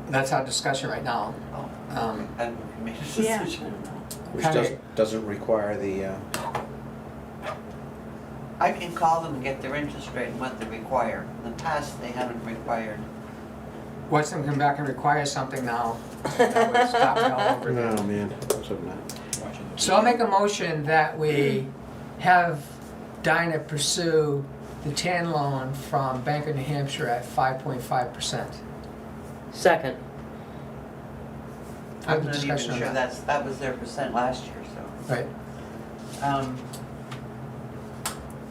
That's our discussion right now.
Oh,
Um,
I haven't made a
Yeah.
decision.
Which
Kinda-
doesn't require the,
I can call them and get their interest rate and what they require. In the past, they haven't required.
Watch them come back and require something now. That would stop me all over again.
no, man, let's hope not.
So I'll make a motion that we have Dinah pursue the TAN loan from Bank of New Hampshire at 5.5%.
Second.
Have
I'm
the
not even
discussion on
sure
that.
that was their percent last year, so.
Right.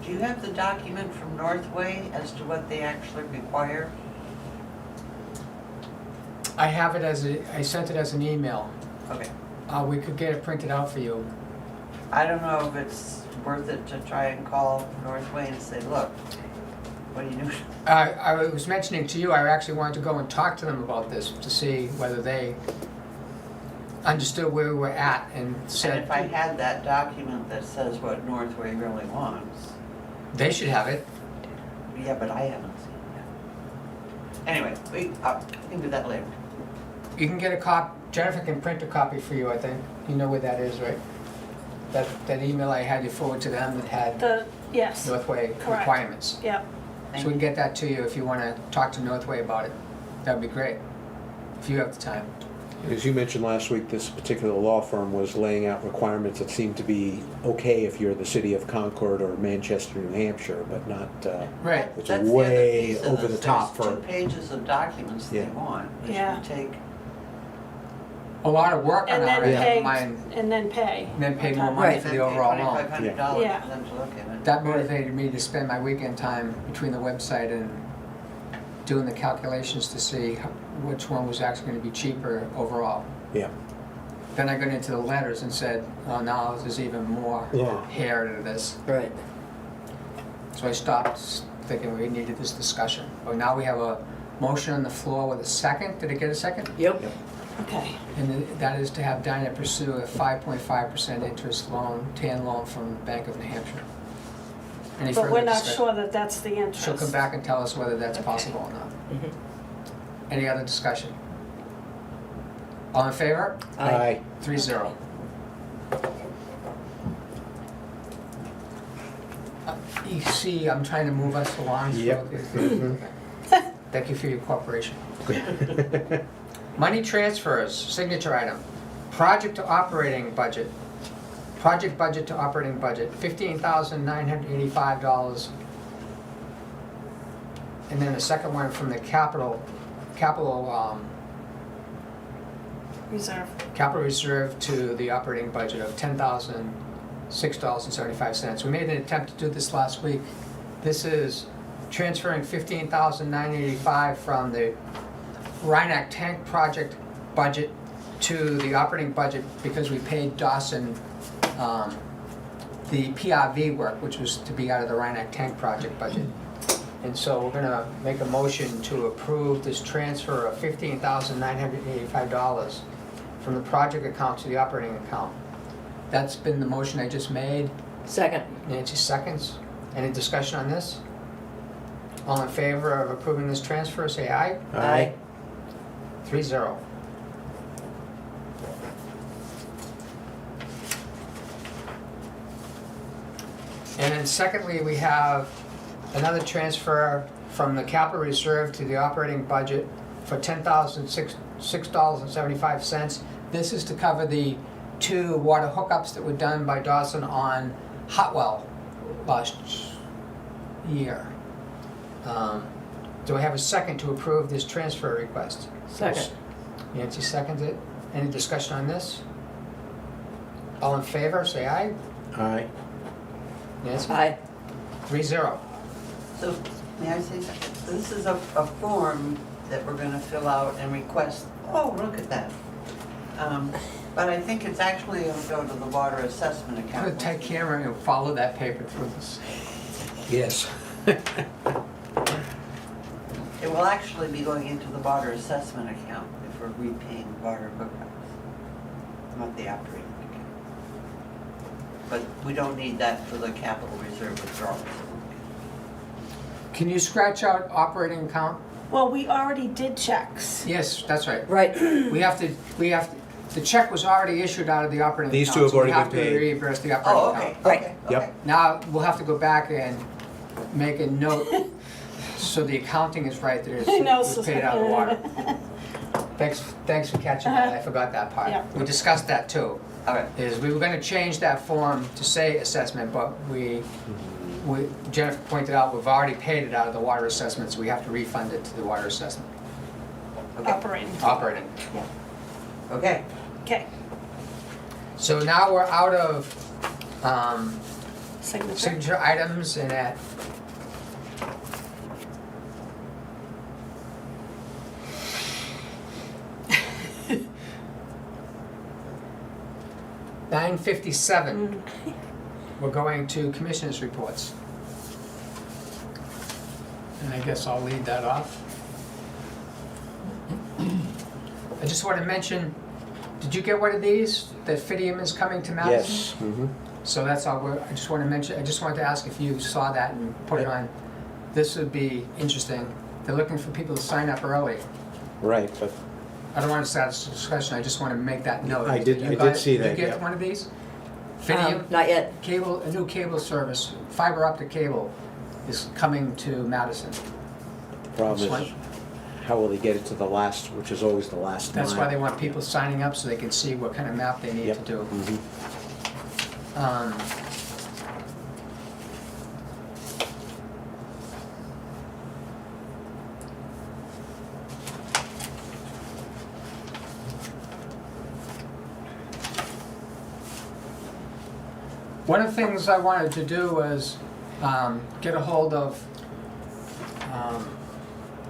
Do you have the document from Northway as to what they actually require?
I have it I sent it as an email.
Okay.
We could get it printed out for you.
I don't know if it's worth it to try and call Northway and say, look, what do you do?
I was mentioning to you, I actually wanted to go and talk to them about this to see whether they understood where we were at and
And
said
if I had that document that says what Northway really wants,
they should have it.
yeah, but I haven't seen it. Anyway, we can do that later.
You can get a copy, Jennifer can print a copy for you, I think. You know where that is, right? That email I had you forward to them that had
Yes,
Northway
Correct.
requirements.
yep.
So we can get that to you if you want to talk to Northway about it. That'd be great, if you have the time.
As you mentioned last week, this particular law firm was laying out requirements that seem to be okay if you're the city of Concord or Manchester, New Hampshire, but not,
Right.
It's
That's the
way
other piece of
over
this.
the top
There's
for-
2 pages of documents they
Yeah.
want. It
Yeah.
should take,
A lot of work on
And
our
then
end,
pay,
mine,
and then pay.
and then pay
on
more
top.
money
Right.
for the overall loan.
$2,500
Yeah.
for them to look at it.
That motivated me to spend my weekend time between the website and doing the calculations to see which one was actually gonna be cheaper overall.
Yeah.
Then I got into the letters and said, oh, now there's even more
Yeah.
hair to this.
Right.
So I stopped thinking we needed this discussion. But now we have a motion on the floor with a second. Did it get a second?
Yep.
Okay.
And that is to have Dinah pursue a 5.5% interest loan, TAN loan from Bank of New Hampshire. Any
But
further
we're not
discussion?
sure that that's the interest.
She'll come back and tell us whether that's
Okay.
possible or not.
Mhm.
Any other discussion? All in favor?
Aye.
3-0. You see, I'm trying to move us along. so-
Yep.
Thank you for your cooperation. Money transfers, signature item. Project to operating budget. Project budget to operating budget, $15,985. And then the second one from the capital reserve to the operating budget of $10,006.75. We made an attempt to do this last week. This is transferring $15,985 from the Rhineac tank project budget to the operating budget because we paid Dawson the PRV work, which was to be out of the Rhineac tank project budget. And so we're gonna make a motion to approve this transfer of $15,985 from the project account to the operating account. That's been the motion I just made.
Second.
Nancy seconds. Any discussion on this? All in favor of approving this transfer, say aye.
Aye.
3-0. And then secondly, we have another transfer from the capital reserve to the operating budget for $10,006.75. This is to cover the 2 water hookups that were done by Dawson on Hotwell last year. Do I have a second to approve this transfer request?
Second.
Nancy seconds it. Any discussion on this? All in favor, say aye.
Aye.
Nancy?
Aye.
3-0.
So, may I say something? So this is a form that we're gonna fill out and request, oh, look at that. But I think it's actually gonna go to the water assessment account.
Put a tight camera and follow that paper through this.
Yes.
It will actually be going into the water assessment account if we're repaying water hookups, not the operating account. But we don't need that for the capital reserve withdrawals.
Can you scratch out operating account?
Well, we already did checks.
Yes, that's right.
Right.
We have to, the check was already issued out of the operating account.
These two have already been
So
paid.
we have to reimburse the
Oh,
operating
okay,
account.
Right.
okay,
Yep.
okay.
Now, we'll have to go back and make a note, so the accounting is right, that
I know,
it was paid out of the water. Thanks for catching that, I forgot that part.
Yeah.
We discussed that too,
All right.
is we were gonna change that form to say assessment, but Jennifer pointed out, we've already paid it out of the water assessment, so we have to refund it to the water assessment,
Operating.
operating.
Okay.
Okay.
So now we're out of
Signature.
signature items and at $9:57. We're going to commissioners' reports. And I guess I'll lead that off. I just want to mention, did you get one of these? That Fidium is coming to Madison?
Yes. Mm-hmm.
So that's all, I just want to mention, I just wanted to ask if you saw that and put it on. This would be interesting. They're looking for people to sign up early.
Right, but
I don't want to start a discussion, I just want to make that note.
I did
You got it?
see that,
Did you get
yeah.
one of these? Fidium,
Not yet.
cable, a new cable service, fiber optic cable is coming to Madison.
the problem
That's
is, how will they get it to the last, which is always the last
That's why
mile.
they want people signing up so they can see what kind of map they need to
Yep.
do.
Mhm.
One of the things I wanted to do was get a hold of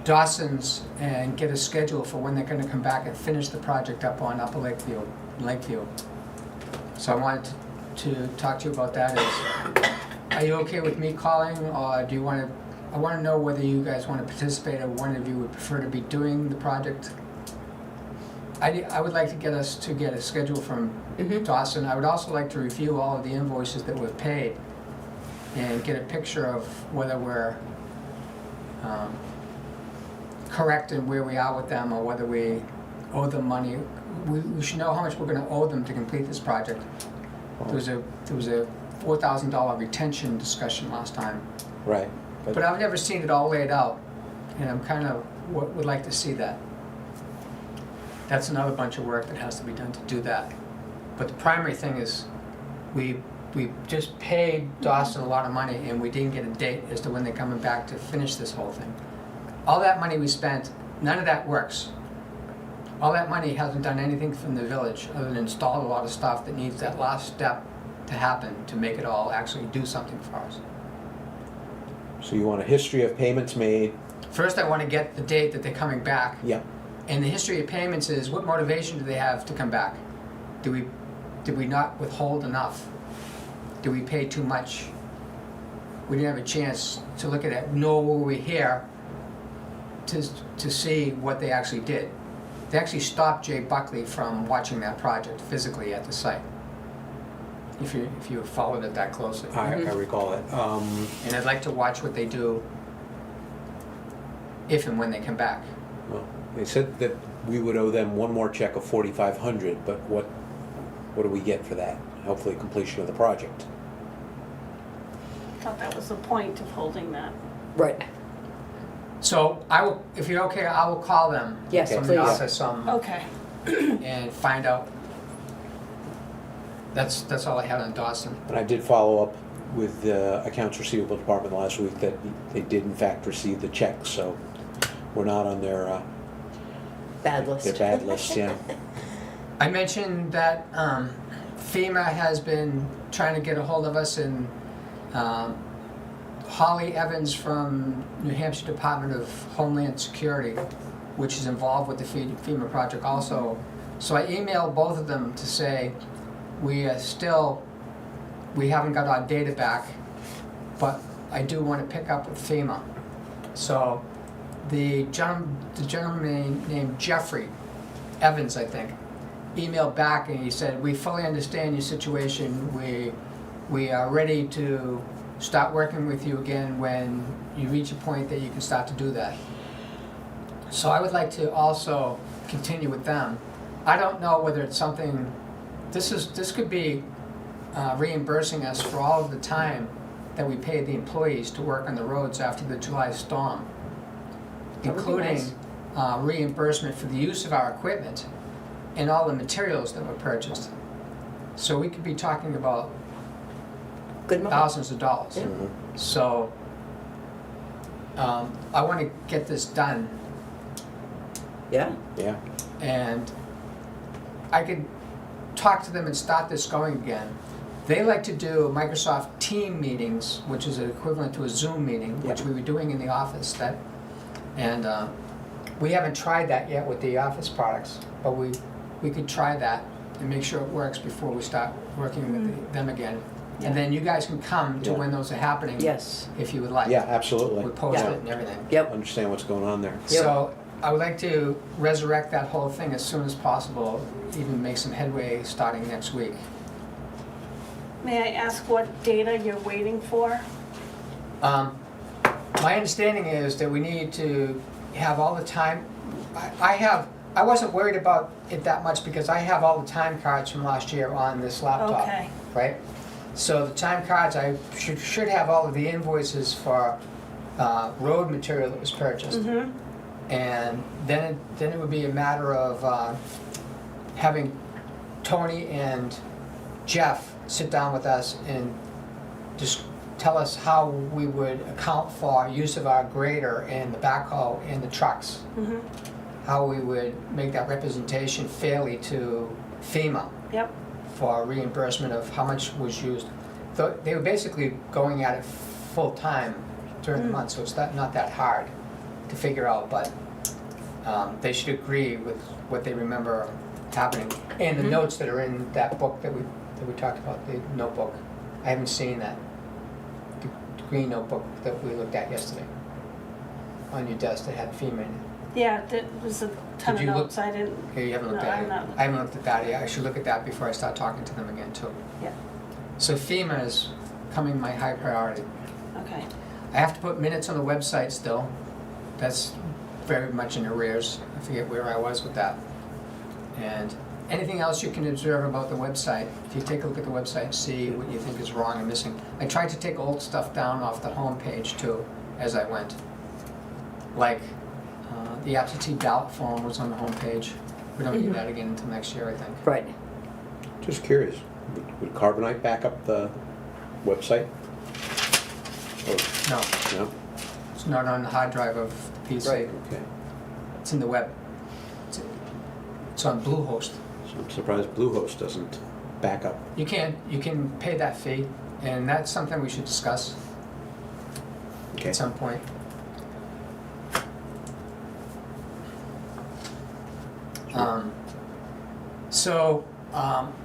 Dawson's and get a schedule for when they're gonna come back and finish the project up on Upper Lakeview. So I wanted to talk to you about that. Are you okay with me calling, or do you wanna, I wanna know whether you guys wanna participate, or one of you would prefer to be doing the project. I would like to get us to get a schedule from Dawson. I would also like to review all of the invoices that we've paid and get a picture of whether we're correct in where we are with them, or whether we owe them money. We should know how much we're gonna owe them to complete this project. There was a $4,000 retention discussion last time,
Right.
but I've never seen it all laid out, and I'm kind of would like to see that. That's another bunch of work that has to be done to do that. But the primary thing is, we just paid Dawson a lot of money, and we didn't get a date as to when they're coming back to finish this whole thing. All that money we spent, none of that works. All that money hasn't done anything from the village, other than install a lot of stuff that needs that last step to happen to make it all actually do something for us.
So you want a history of payments made?
First, I want to get the date that they're coming back.
Yep.
And the history of payments is, what motivation do they have to come back? Did we not withhold enough? Did we pay too much? We didn't have a chance to look at it, nor were we here to see what they actually did. They actually stopped Jay Buckley from watching that project physically at the site, if you followed it that closely.
I recall it.
And I'd like to watch what they do if and when they come back.
Well, they said that we would owe them one more check of $4,500, but what do we get for that? Hopefully completion of the project.
I thought that was the point of holding that.
Right.
So I will, if you're okay, I will call them
Yes,
from the
please.
office
Okay.
and find out. That's all I had on Dawson.
And I did follow up with the accounts receivable department last week that they did in fact receive the check, so we're not on their
Bad list.
their bad list, yeah.
I mentioned that FEMA has been trying to get a hold of us, and Holly Evans from New Hampshire Department of Homeland Security, which is involved with the FEMA project also. So I emailed both of them to say, we haven't got our data back, but I do want to pick up with FEMA. So the gentleman named Jeffrey Evans, I think, emailed back and he said, we fully understand your situation. We are ready to start working with you again when you reach a point that you can start to do that. So I would like to also continue with them. I don't know whether it's something, this could be reimbursing us for all of the time that we paid the employees to work on the roads after the July storm,
That would be
including reimbursement for the use of our equipment and all the materials that were purchased. So we could be talking about
Good money.
thousands of dollars.
Yeah.
So I want to get this done,
Yeah.
Yeah.
and I could talk to them and start this going again. They like to do Microsoft Team meetings, which is equivalent to a Zoom meeting, which
Yeah.
we were doing in the office. And we haven't tried that yet with the office products, but we could try that and make sure it works before we start working with them again.
Yeah.
And then you guys can come to
Yeah.
when those are happening.
Yes.
If you would like.
Yeah, absolutely.
We post
Yeah.
it and everything.
Yep.
Understand what's going on there.
Yep.
So I would like to resurrect that whole thing as soon as possible, even make some headway starting next week.
May I ask what data you're waiting for?
My understanding is that we need to have all the time, I wasn't worried about it that much because I have all the time cards from last year on this laptop.
Okay.
Right? So the time cards, I should have all of the invoices for road material that was purchased.
Mm-hmm.
And then it would be a matter of having Tony and Jeff sit down with us and just tell us how we would account for use of our grader and the backhoe and the trucks.
Mm-hmm.
How we would make that representation fairly to FEMA
Yep.
for reimbursement of how much was used. They were basically going at it full-time during the month, so it's not that hard. to figure out, but they should agree with what they remember happening. And the notes that are in that book that we talked about, the notebook, I haven't seen that. The green notebook that we looked at yesterday on your desk that had FEMA in it.
Yeah, that was a ton
Did
of
you look-
notes, I didn't,
Okay, you haven't looked
No,
at
I'm
it?
not.
I haven't looked at that yet. I should look at that before I start talking to them again too.
yeah,
So FEMA is becoming my high priority.
okay.
I have to put minutes on the website still. That's very much in arrears. I forget where I was with that. And anything else you can observe about the website, if you take a look at the website and see what you think is wrong and missing. I tried to take old stuff down off the home page too, as I went. Like, the absentee ballot form was on the home page. We don't need that again until next year, I think.
Right.
Just curious, would Carbonite back up the website?
No,
No?
it's not on the hard drive of the PC.
Right.
Okay.
It's in the web. It's on Bluehost.
So I'm surprised Bluehost doesn't back up.
You can pay that fee, and that's something we should discuss
Okay.
at some point.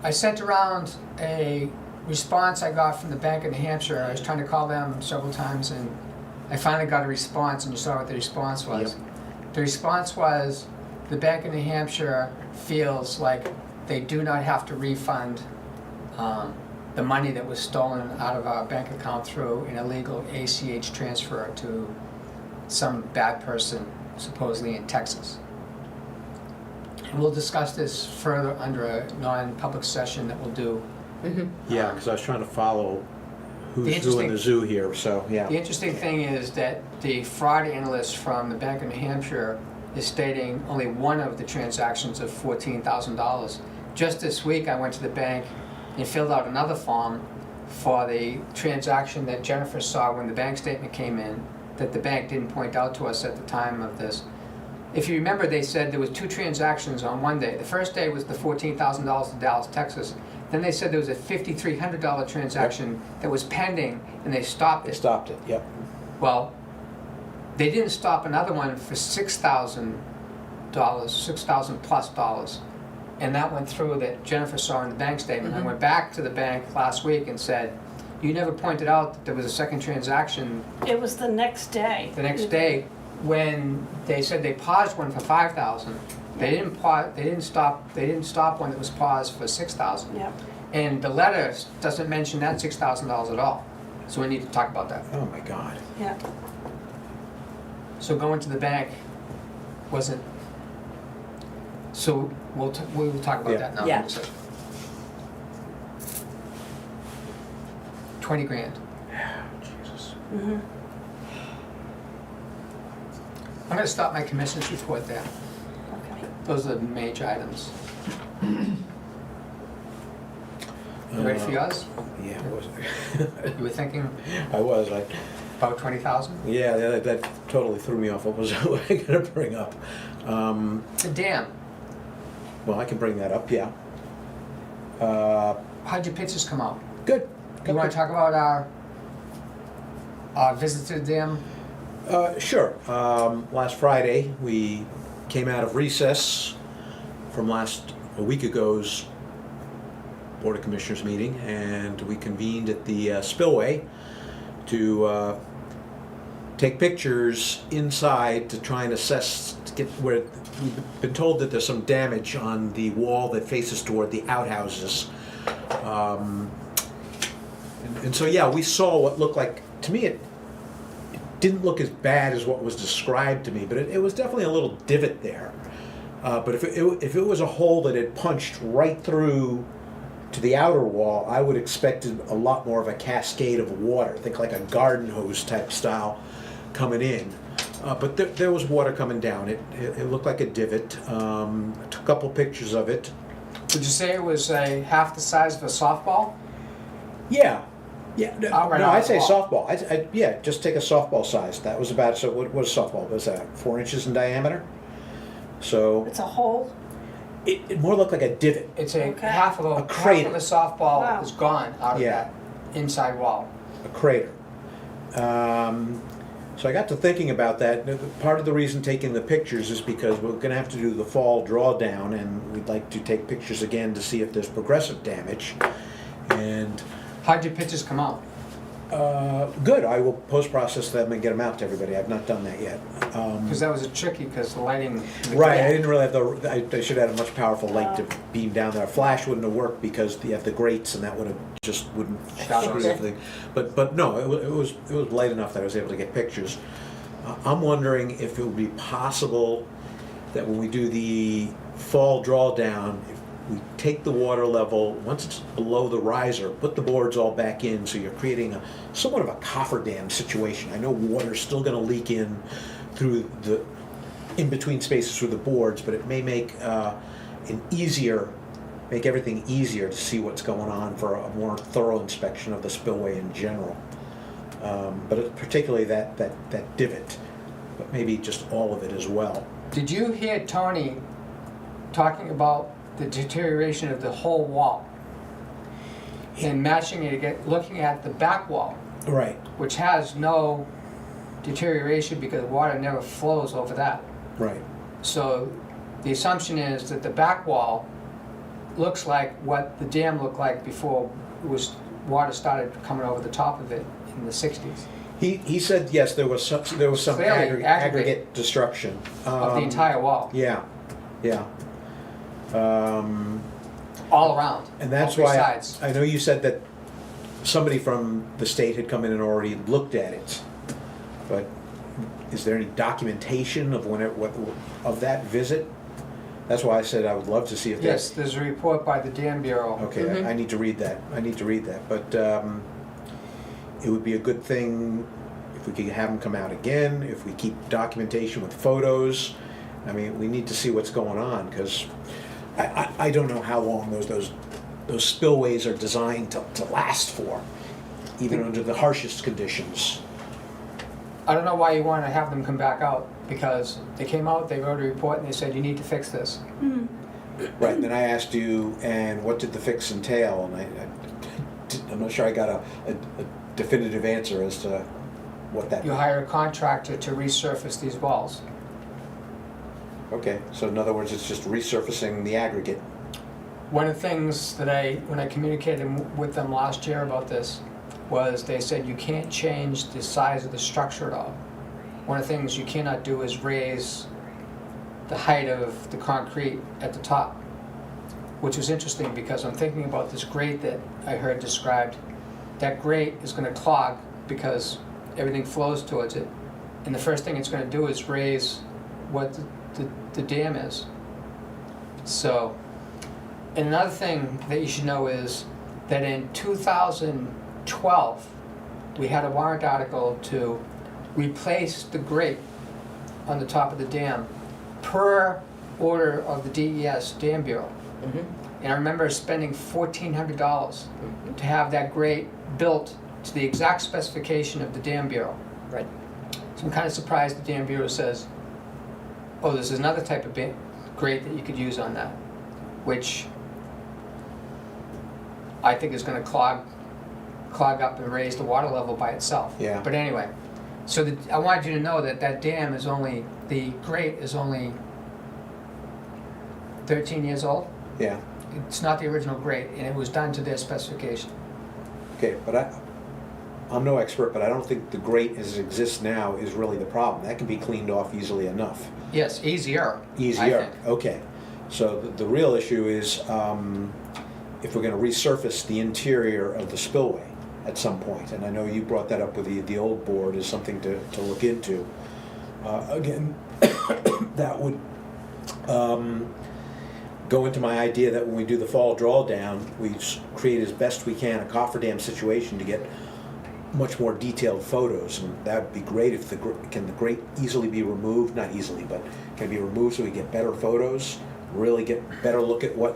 I sent around a response I got from the Bank of New Hampshire. I was trying to call them several times, and I finally got a response, and you saw what the response was.
Yep.
The response was, the Bank of New Hampshire feels like they do not have to refund the money that was stolen out of our bank account through an illegal ACH transfer to some bad person supposedly in Texas. And we'll discuss this further under a non-public session that we'll do.
Yeah, because I was trying to follow who's who
interesting-
in the zoo here, so, yeah.
The interesting thing is that the fraud analyst from the Bank of New Hampshire is stating only one of the transactions of $14,000. Just this week, I went to the bank and filled out another form for the transaction that Jennifer saw when the bank statement came in, that the bank didn't point out to us at the time of this. If you remember, they said there was two transactions on one day. The first day was the $14,000 to Dallas, Texas. Then they said there was a $5,300 transaction that was pending, and they stopped
They
it.
stopped it, yep.
Well, they didn't stop another one for $6,000, $6,000 plus dollars. And that went through that Jennifer saw in the bank statement. I went back to the bank last week and said, you never pointed out that there was a second transaction
It was the next day.
the next day when they said they paused one for $5,000. They didn't pause, they didn't stop one that was paused for $6,000.
Yep,
And the letter doesn't mention that $6,000 at all. So we need to talk about that.
Oh, my God.
yeah.
So going to the bank wasn't, so we will talk about
Yeah.
that now.
Yeah.
20 grand.
Jesus.
Mhm.
I'm gonna stop my commissioners report there.
Okay.
Those are the major items. You ready for yours?
Yeah, I was.
You were thinking
I was,
about 20,000?
yeah, that totally threw me off. What was I gonna bring up?
The dam.
Well, I can bring that up, yeah.
How'd your pictures come out?
Good.
You wanna talk about our visit to the dam?
Sure. Last Friday, we came out of recess from a week ago's Board of Commissioners meeting, and we convened at the spillway to take pictures inside to try and assess, to get where we've been told that there's some damage on the wall that faces toward the outhouses. And so, yeah, we saw what looked like, to me, it didn't look as bad as what was described to me, but it was definitely a little divot there. But if it was a hole that had punched right through to the outer wall, I would expect a lot more of a cascade of water, think like a garden hose type style coming in. But there was water coming down. It looked like a divot. I took a couple pictures of it.
Would you say it was half the size of a softball?
Yeah. Yeah, no,
Outright
no
on
I'd
the
say
wall.
softball. Yeah, just take a softball size. That was about, so what is softball? Was that 4 inches in diameter? So
It's a hole?
it more looked like a divot.
It's a
Okay.
half of
A
a
crater.
softball
Wow.
is gone out of
Yeah.
that inside wall.
A crater. So I got to thinking about that. Part of the reason taking the pictures is because we're gonna have to do the fall drawdown, and we'd like to take pictures again to see if there's progressive damage. And
How'd your pictures come out?
good, I will post-process them and get them out to everybody. I've not done that yet.
Because that was a tricky, because the lighting.
Right, I didn't really have I should have had a much powerful light to beam down there. A flash wouldn't have worked because you have the grates, and that would have just wouldn't
Shadows.
screw everything. But no, it was light enough that I was able to get pictures. I'm wondering if it would be possible that when we do the fall drawdown, if we take the water level, once it's below the riser, put the boards all back in, so you're creating somewhat of a cofferdam situation. I know water's still gonna leak in through the in-between spaces through the boards, but it may make make everything easier to see what's going on for a more thorough inspection of the spillway in general. But particularly that divot, but maybe just all of it as well.
Did you hear Tony talking about the deterioration of the whole wall? And matching it again, looking at the back wall,
Right,
which has no deterioration because water never flows over that.
right.
So the assumption is that the back wall looks like what the dam looked like before water started coming over the top of it in the 60s.
He said, yes, there was some
Clearly,
aggregate destruction.
Of the entire wall,
Yeah, yeah.
all around,
And that's
all three
why,
sides.
I know you said that somebody from the state had come in and already looked at it, but is there any documentation of of that visit? That's why I said I would love to see if
Yes,
that's.
there's a report by the Dam Bureau.
Okay, I need to read that, but it would be a good thing if we could have them come out again, if we keep documentation with photos. I mean, we need to see what's going on, because I don't know how long those spillways are designed to last for, even under the harshest conditions.
I don't know why you want to have them come back out, because they came out, they wrote a report, and they said, you need to fix this.
Right, and then I asked you, and what did the fix entail? And I'm not sure I got a definitive answer as to what that.
You hire a contractor to resurface these walls.
Okay, so in other words, it's just resurfacing the aggregate.
One of the things that when I communicated with them last year about this, was they said you can't change the size of the structure at all. One of the things you cannot do is raise the height of the concrete at the top, which was interesting because I'm thinking about this grate that I heard described. That grate is going to clog because everything flows towards it, and the first thing it's going to do is raise what the dam is. So, and another thing that you should know is that in 2012, we had a warrant article to replace the grate on the top of the dam per order of the DES, Dam Bureau. And I remember spending $1,400 to have that grate built to the exact specification of the Dam Bureau.
Right.
So I'm kind of surprised the Dam Bureau says, oh, there's another type of grate that you could use on that, which I think is going to clog up and raise the water level by itself.
Yeah.
But anyway, so I wanted you to know that dam is the grate is only 13 years old.
Yeah,
It's not the original grate, and it was done to their specification.
okay, but I'm no expert, but I don't think the grate as it exists now is really the problem. That can be cleaned off easily enough.
Yes, easier. I
Easier,
think.
okay. So the real issue is if we're gonna resurface the interior of the spillway at some point, and I know you brought that up with the old board as something to look into. Again, that would go into my idea that when we do the fall drawdown, we create as best we can a cofferdam situation to get much more detailed photos, and that would be great if the grate easily be removed, not easily, but can be removed so we get better photos, really get better look at what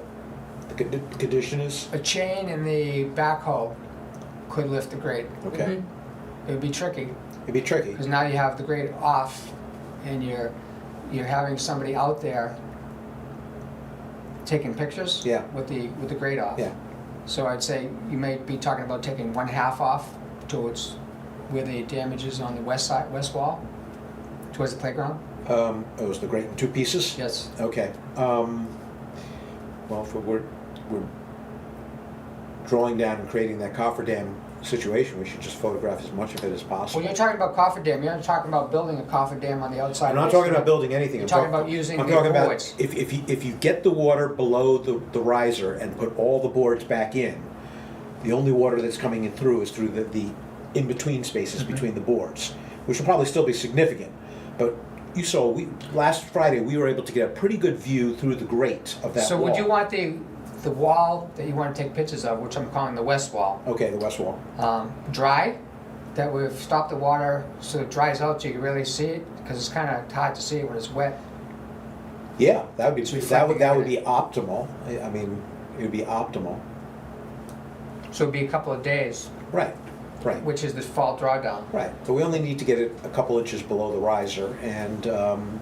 the condition is.
A chain in the backhoe could lift the grate.
Okay,
It would be tricky,
it'd be tricky.
because now you have the grate off, and you're having somebody out there taking pictures.
Yeah.
With the grate off.
Yeah.
So I'd say you may be talking about taking one half off towards where the damage is on the west side, west wall, towards the playground?
It was the grate in 2 pieces?
Yes.
Okay. Well, if we're drawing down and creating that cofferdam situation, we should just photograph as much of it as
Well,
possible.
you're talking about cofferdam, you're not talking about building a cofferdam on the outside.
I'm
of
not
the
talking about
cement.
building anything.
You're
I'm
talking about using
I'm
the
talking
boards.
about if you get the water below the riser and put all the boards back in, the only water that's coming in through is through the in-between spaces
Mm-hmm.
between the boards, which will probably still be significant. But you saw, last Friday, we were able to get a pretty good view through the grate of that
So
wall.
would you want the wall that you want to take pictures of, which I'm calling the west wall,
Okay, the west wall.
dry? That we've stopped the water so it dries out so you can really see it? Because it's kind of hard to see it when it's wet.
Yeah, that would be
It's reflecting
that would
on
be optimal. I mean, it would be optimal.
So it'd be a couple of days,
Right, right.
which is the fall drawdown.
Right, but we only need to get it a couple inches below the riser and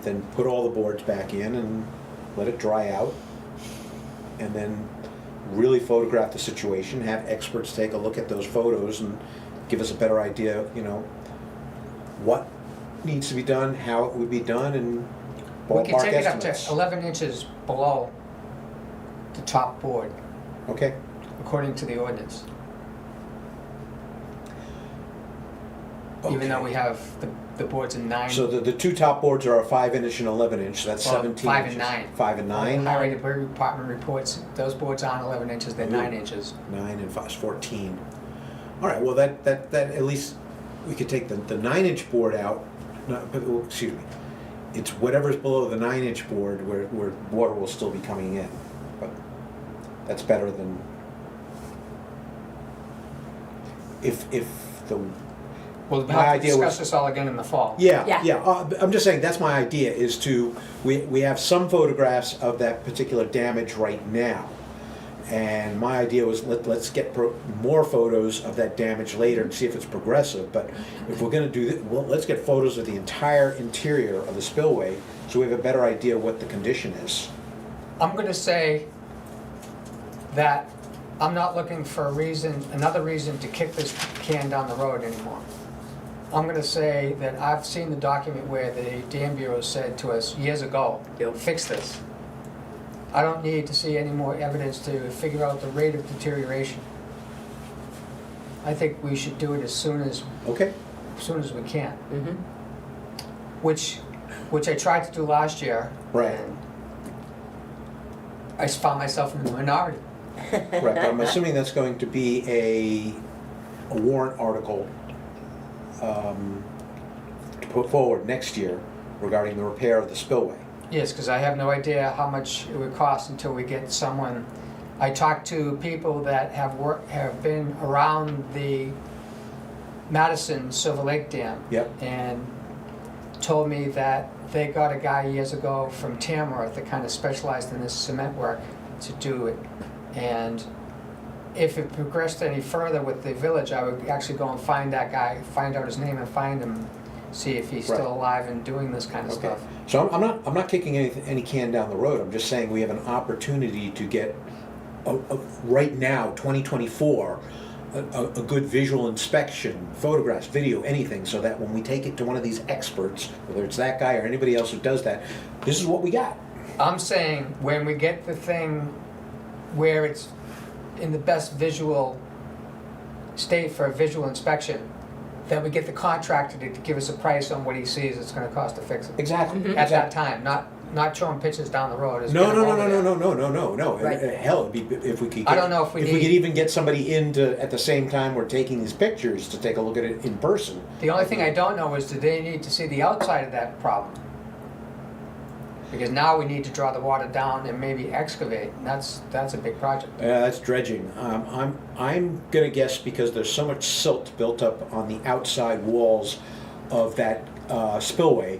then put all the boards back in and let it dry out. And then really photograph the situation, have experts take a look at those photos and give us a better idea, what needs to be done, how it would be done, and
We can
ballpark
take it up to
estimates.
11 inches below the top board,
Okay,
according to the ordinance. Even though
Okay.
we have the boards in 9.
so the 2 top boards are a 5" and 11", so that's
Well,
17
5 and
inches.
9.
5 and 9?
The highway department reports, those boards aren't 11 inches, they're 9 inches.
9 and 5 is 14. All right, well, that at least, we could take the 9-inch board out, excuse me, it's whatever's below the 9-inch board where water will still be coming in, but that's better than, if the,
We'll
My
have to
idea
discuss
was-
this all again in the fall.
Yeah.
I'm just saying, that's my idea, is we have some photographs of that particular damage right now. And my idea was, let's get more photos of that damage later and see if it's progressive. But if we're gonna do that, well, let's get photos of the entire interior of the spillway, so we have a better idea what the condition is.
I'm gonna say that I'm not looking for another reason to kick this can down the road anymore. I'm gonna say that I've seen the document where the Dam Bureau said to us years ago, fix this. I don't need to see any more evidence to figure out the rate of deterioration. I think we should do it as soon as
Okay?
we can,
Mm-hmm.
which I tried to do last year.
Right.
and I found myself in the minority.
Correct, but I'm assuming that's going to be a warrant article to put forward next year regarding the repair of the spillway.
Yes, because I have no idea how much it would cost until we get someone. I talked to people that have been around the Madison Silver Lake Dam.
Yep.
And told me that they got a guy years ago from Tamworth that kind of specialized in this cement work to do it. And if it progressed any further with the village, I would actually go and find that guy, find out his name and find him, see if he's
Right.
still alive and doing this kind of
Okay,
stuff.
so I'm not kicking any can down the road, I'm just saying we have an opportunity to get, right now, 2024, a good visual inspection, photographs, video, anything, so that when we take it to one of these experts, whether it's that guy or anybody else who does that, this is what we got.
I'm saying when we get the thing where it's in the best visual state for a visual inspection, that we get the contractor to give us a price on what he sees it's gonna cost to fix it.
Exactly.
At that time, not showing pictures down the road. It's
No,
get
no,
them
no,
over
no,
there.
no.
Right.
Hell, it'd be, if we could get.
I don't know if we
If we
need-
could even get somebody in to, at the same time we're taking these pictures, to take a look at it in person.
The only thing I don't know is do they need to see the outside of that problem? Because now we need to draw the water down and maybe excavate, and that's a big project.
That's dredging. I'm gonna guess, because there's so much silt built up on the outside walls of that spillway,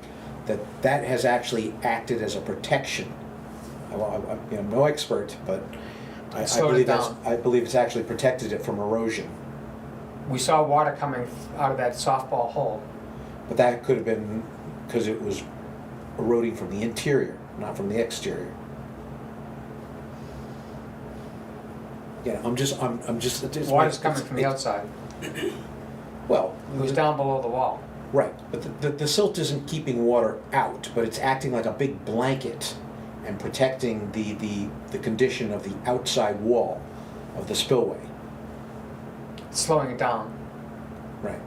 that has actually acted as a protection. I'm no expert, but I
Slowed it
believe
down.
I believe it's actually protected it from erosion.
We saw water coming out of that softball hole.
But that could have been because it was eroding from the interior, not from the exterior. Yeah, I'm just.
Water's coming from the outside.
Well,
It was down below the wall.
Right, but the silt isn't keeping water out, but it's acting like a big blanket and protecting the condition of the outside wall of the spillway.
Slowing it down.
Right.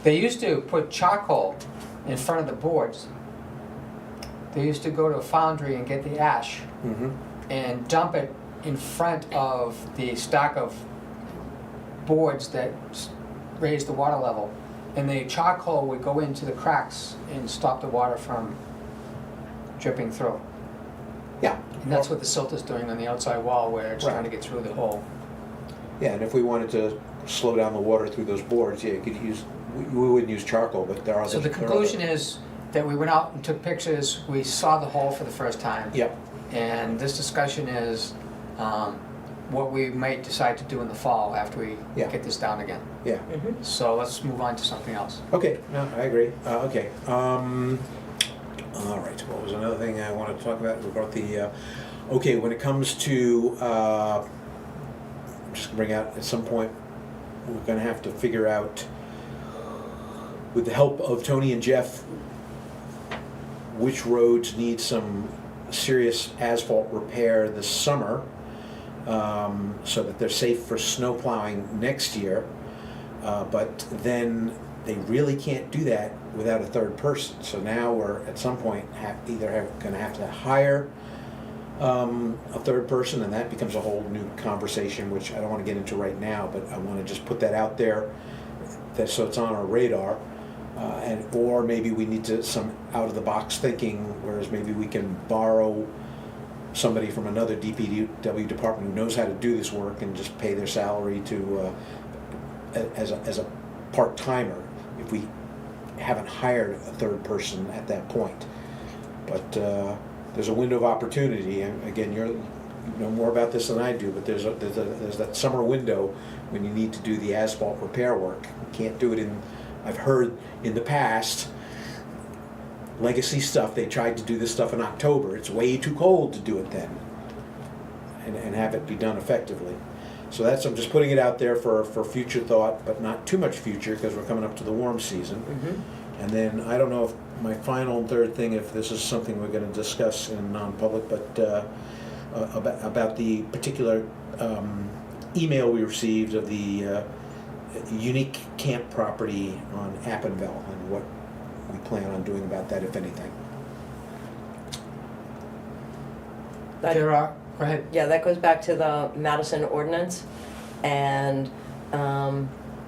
They used to put charcoal in front of the boards. They used to go to a foundry and get the ash
Mm-hmm.
and dump it in front of the stack of boards that raise the water level. And the charcoal would go into the cracks and stop the water from dripping through.
Yeah.
And that's what the silt is doing on the outside wall where it's
Right.
trying to get through the hole.
Yeah, and if we wanted to slow down the water through those boards, yeah, you could use, we wouldn't use charcoal, but there are other.
So the conclusion is that we went out and took pictures, we saw the hole for the first time.
Yep,
And this discussion is what we might decide to do in the fall after we
Yeah.
get this down again.
yeah.
So let's move on to something else.
Okay, no, I agree. Okay. All right, what was another thing I wanted to talk about? About the, okay, when it comes to, I'm just gonna bring out, at some point, we're gonna have to figure out, with the help of Tony and Jeff, which roads need some serious asphalt repair this summer, so that they're safe for snow plowing next year. But then they really can't do that without a third person. So now we're at some point going to have to hire a third person, and that becomes a whole new conversation, which I don't want to get into right now. But I want to just put that out there, so it's on our radar. Or maybe we need to some out of the box thinking, whereas maybe we can borrow somebody from another DPW department who knows how to do this work and just pay their salary to as a part-timer if we haven't hired a third person at that point. But there's a window of opportunity, and again, you know more about this than I do, but there's that summer window when you need to do the asphalt repair work. You can't do it in, I've heard in the past, legacy stuff, they tried to do this stuff in October. It's way too cold to do it then and have it be done effectively. So I'm just putting it out there for future thought, but not too much future because we're coming up to the warm season. And then I don't know if my final and third thing, if this is something we're going to discuss in non-public, but about the particular email we received of the unique camp property on Appinville and what we plan on doing about that, if anything.
There are, go ahead.
Yeah, that goes back to the Madison ordinance, and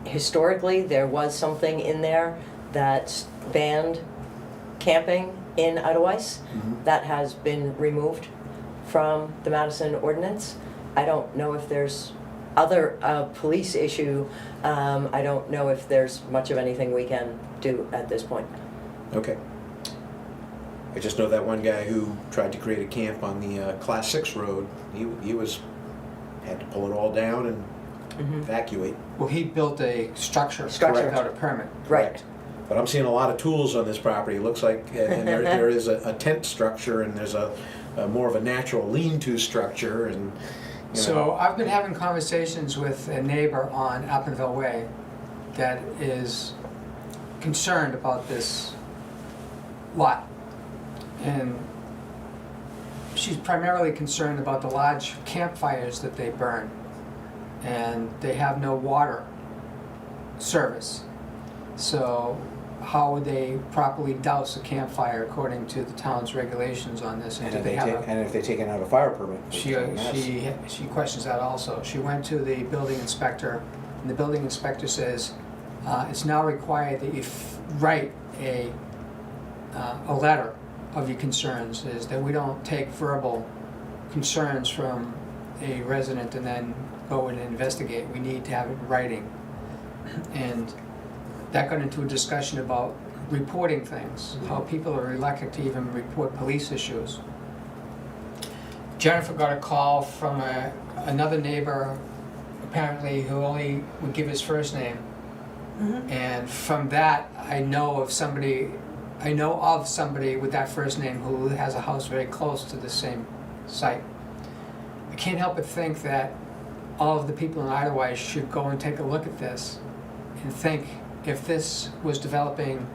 historically, there was something in there that banned camping in Idlewice. That has been removed from the Madison ordinance. I don't know if there's other police issue. I don't know if there's much of anything we can do at this point.
Okay. I just know that one guy who tried to create a camp on the Class 6 road. He had to pull it all down and evacuate.
Well, he built a structure
Structure.
without a permit.
Right.
But I'm seeing a lot of tools on this property. It looks like, and there is a tent structure, and there's a more of a natural lean-to structure, and you know.
So I've been having conversations with a neighbor on Appinville Way that is concerned about this lot. And she's primarily concerned about the large campfires that they burn. And they have no water service. So how would they properly douse a campfire according to the town's regulations on this?
And
do
if
they have a-
they're taking out a fire permit.
She questions that also. She went to the building inspector, and the building inspector says, it's now required that you write a letter of your concerns, is that we don't take verbal concerns from a resident and then go and investigate. We need to have it in writing. And that got into a discussion about reporting things, how people are reluctant to even report police issues. Jennifer got a call from another neighbor, apparently, who only would give his first name. And from that, I know of somebody with that first name who has a house very close to the same site. I can't help but think that all of the people in Idlewise should go and take a look at this and think, if this was developing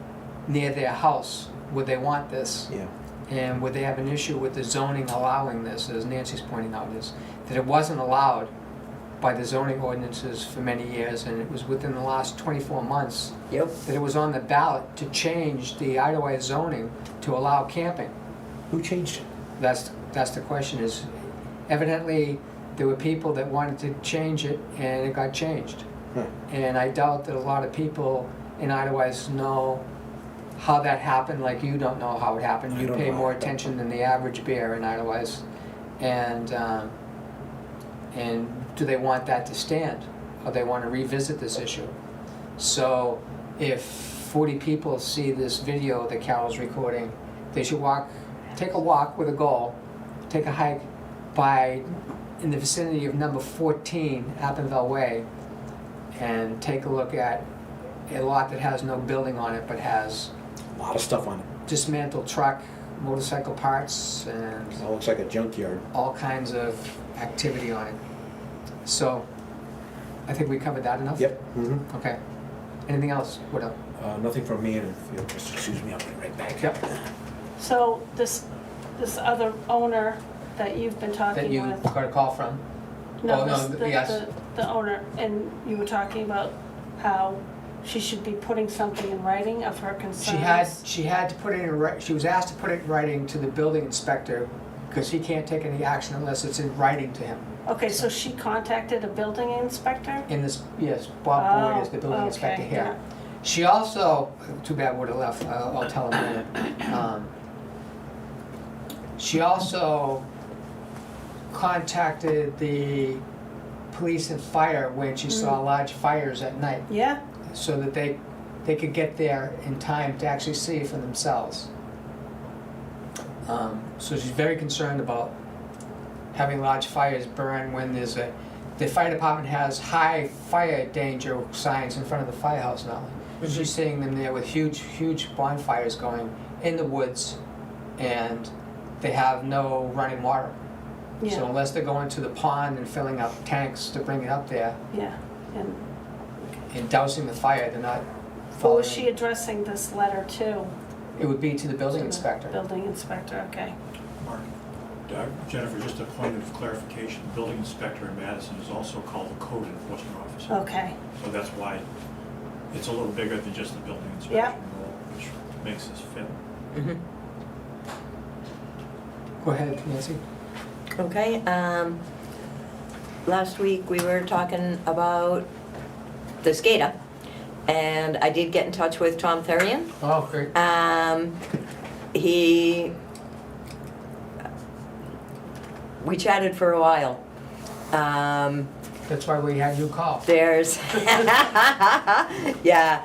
near their house, would they want this?
Yeah.
And would they have an issue with the zoning allowing this, as Nancy's pointing out, is that it wasn't allowed by the zoning ordinances for many years, and it was within the last 24 months
Yep.
that it was on the ballot to change the Idlewise zoning to allow camping.
Who changed it?
That's the question, is evidently there were people that wanted to change it and it got changed.
Huh.
And I doubt that a lot of people in Idlewise know how that happened, like you don't know how it happened.
I
You
don't
pay
know.
more attention than the average bear in Idlewise. And do they want that to stand? Or they want to revisit this issue? So if 40 people see this video that Carol's recording, they should take a walk with a goal, take a hike in the vicinity of number 14 Appinville Way, and take a look at a lot that has no building on it but has
A lot of stuff on it.
dismantled truck, motorcycle parts, and
It looks like a junkyard.
all kinds of activity on it. So, I think we covered that enough?
Yep. Mm-hmm.
Okay. Anything else? What else?
Nothing from me, and if you'll just excuse me, I'll be right back.
Yep.
So this other owner that you've been
That
talking
you
with,
got a call from?
no,
Oh, no, yes.
the owner, and you were talking about how she should be putting something in writing of her concerns.
She had to put it in, she was asked to put it in writing to the building inspector, because he can't take any action unless it's in writing to him.
Okay, so she contacted a building inspector?
In this, yes, Bob Boyd is the building
Oh,
inspector
okay,
here. She also, too bad would have left, I'll tell him in a minute. She also contacted the police and fire when she saw large fires at night,
Yeah,
so that they could get there in time to actually see it for themselves. So she's very concerned about having large fires burn when the fire department has high fire danger signs in front of the firehouse now. She's seeing them there with huge bonfires going in the woods, and they have no running water. So
yeah,
unless they're going to the pond and filling up tanks to bring it up there
yeah. And
and dousing the fire, they're not
who
following.
is she addressing this letter to?
It would be to the building
To the
inspector.
Building inspector, okay.
Mark, Jennifer, just a point of clarification, the building inspector in Madison is also called the code enforcement officer.
Okay,
So that's why it's a little bigger than just the building inspection
Yeah.
role, which makes this fit.
Mhm.
Go ahead, Nancy.
Okay, last week we were talking about the SCADA, and I did get in touch with Tom Therian.
Oh, great.
We chatted for a while.
That's why we had you call.
There's, yeah,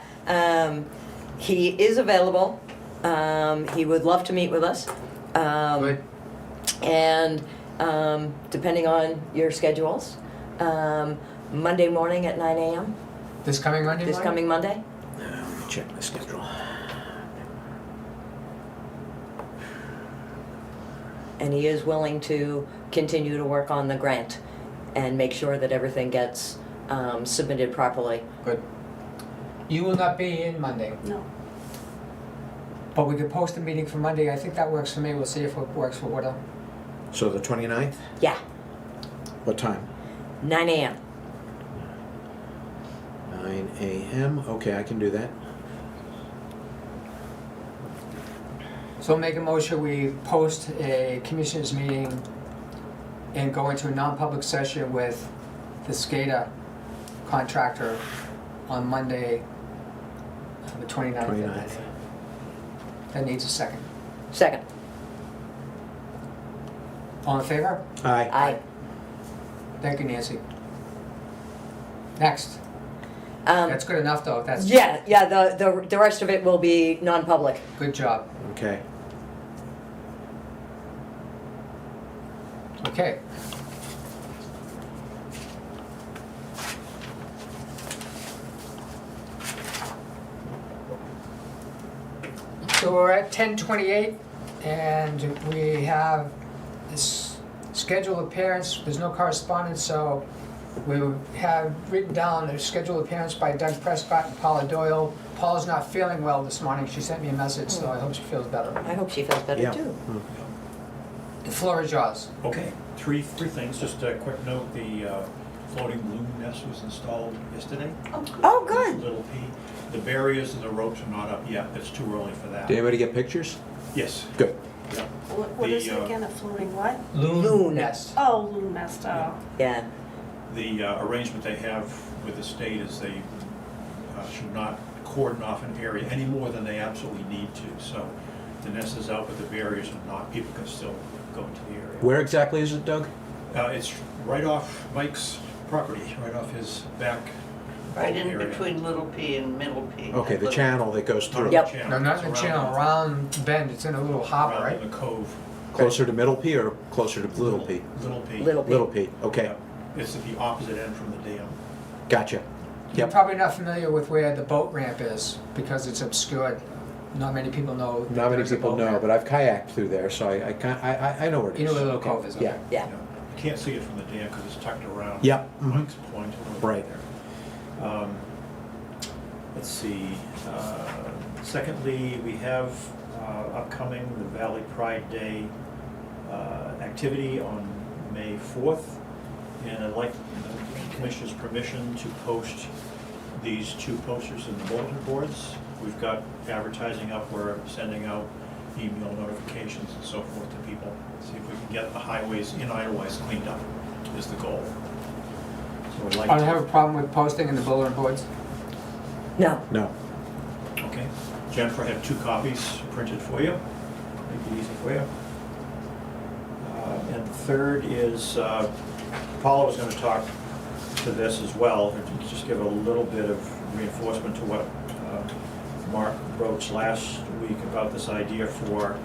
he is available. He would love to meet with us.
Good.
And depending on your schedules, Monday morning at 9 a.m.
This coming Monday
this
morning?
coming Monday.
Let me check my schedule.
And he is willing to continue to work on the grant and make sure that everything gets submitted properly.
Good. You will not be in Monday,
no.
but we could post a meeting for Monday. I think that works for me. We'll see if it works for Widow.
So the 29th?
Yeah,
What time?
9 a.m.
9 a.m. Okay, I can do that.
So make a motion, we post a commissioners meeting and go into a non-public session with the SCADA contractor on Monday, the 29th.
29th.
That needs a second.
Second.
All in favor?
Aye.
Aye.
Thank you, Nancy. Next.
Um,
That's good enough, though. That's
yeah, the rest of it will be non-public.
good job.
Okay.
Okay. So we're at 10:28, and we have this scheduled appearance. There's no correspondence, so We have written down a scheduled appearance by Doug Prescott and Paula Doyle. Paula's not feeling well this morning. She sent me a message, so I hope she feels better.
I hope she feels better
Yeah.
too.
The floor is yours.
Okay, three things, just a quick note, the floating balloon nest was installed yesterday.
Oh, good.
Little P. The barriers and the ropes are not up yet, it's too early for that.
Did anybody get pictures?
Yes.
Good.
Yeah.
What is
The,
it again, a floating what?
Loon nest.
Oh, loon nest, oh.
Yeah.
The arrangement they have with the state is they should not cordon off an area any more than they absolutely need to. So the nest is out, but the barriers are not. People can still go into the area.
Where exactly is it, Doug?
It's right off Mike's property, right off his back.
Right in
area.
between Little P and Middle P.
Okay, the
That
channel that goes through.
Yep.
No, not in the channel, around the bend. It's in a little harbor,
Around
right?
in the cove.
Closer to Middle P or closer to Little P?
Little P.
Little P.
Little P, okay,
Yeah. It's at the opposite end from the dam.
gotcha.
You're
Yep.
probably not familiar with where the boat ramp is because it's obscured. Not many people know. that
Not many
there's a
people
boat
know,
ramp.
but I've kayaked through there, so I know where it is.
You know where the little
Okay.
cove is,
Yeah,
okay.
Yeah.
You can't see it from the dam because it's tucked around.
Yep, mhm.
Mike's Point. a little bit
Right.
there. Let's see, secondly, we have upcoming the Valley Pride Day activity on May 4th. And I'd like the Commissioner's permission to post these two posters in the bulletin boards. We've got advertising up, we're sending out email notifications and so forth to people. See if we can get the highways in Idlewild cleaned up, is the goal. So we'd like
I
to.
don't have a problem with posting in the bulletin boards.
No.
no.
Okay. Jennifer had 2 copies printed for you. Make it easy for you. And third is, Paula was going to talk to this as well, to just give a little bit of reinforcement to what Mark broached last week about this idea for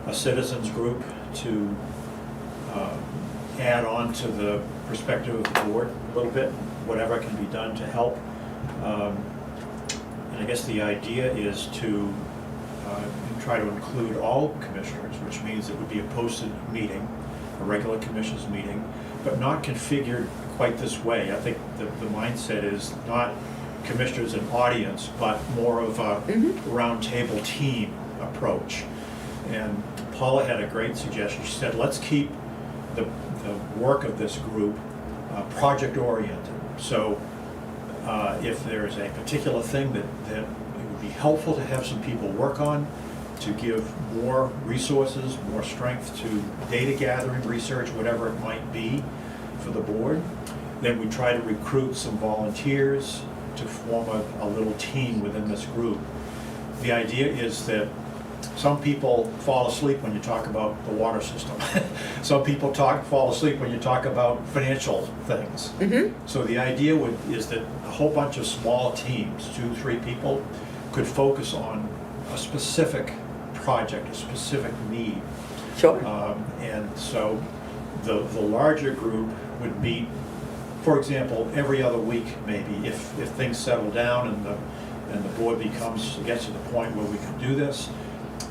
a citizens group to add on to the perspective of the board a little bit, whatever can be done to help. And I guess the idea is to try to include all commissioners, which means it would be a posted meeting, a regular commissioners meeting, but not configured quite this way. I think the mindset is not commissioners and audience, but more of a roundtable team approach. And Paula had a great suggestion. She said, let's keep the work of this group project-oriented. So if there's a particular thing that it would be helpful to have some people work on, to give more resources, more strength to data gathering, research, whatever it might be for the board, then we try to recruit some volunteers to form a little team within this group. The idea is that some people fall asleep when you talk about the water system. Some people fall asleep when you talk about financial things. So the idea is that a whole bunch of small teams, 2, 3 people, could focus on a specific project, a specific need.
Sure.
And so the larger group would meet, for example, every other week maybe, if things settle down and the board gets to the point where we can do this.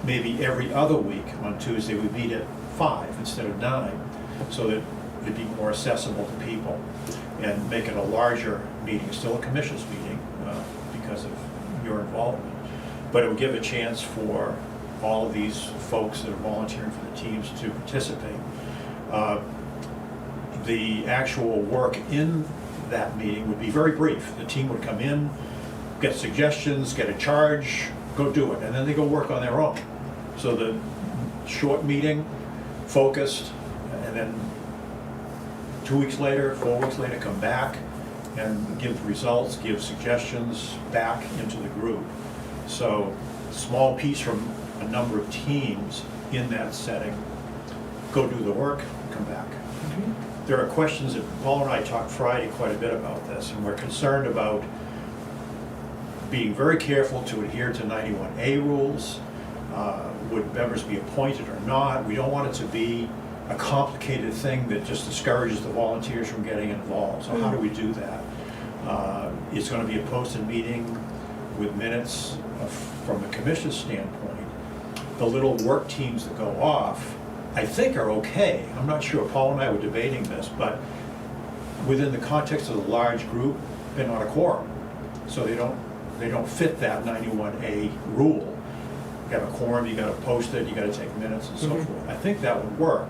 Maybe every other week on Tuesday we meet at 5 instead of 9, so that it'd be more accessible to people, and make it a larger meeting, still a commissioners meeting because of your involvement. But it would give a chance for all of these folks that are volunteering for the teams to participate. The actual work in that meeting would be very brief. The team would come in, get suggestions, get a charge, go do it, and then they go work on their own. So the short meeting, focused, and then 2 weeks later, 4 weeks later, come back and give results, give suggestions back into the group. So small piece from a number of teams in that setting, go do the work, come back. There are questions that Paul and I talked Friday quite a bit about this, and we're concerned about being very careful to adhere to 91A rules. Would members be appointed or not? We don't want it to be a complicated thing that just discourages the volunteers from getting involved. So how do we do that? It's going to be a posted meeting with minutes from the commission's standpoint. The little work teams that go off, I think, are okay. I'm not sure. Paul and I were debating this, but within the context of the large group, they're not a quorum. So they don't fit that 91A rule. You have a quorum, you gotta post it, you gotta take minutes and so forth. I think that would work.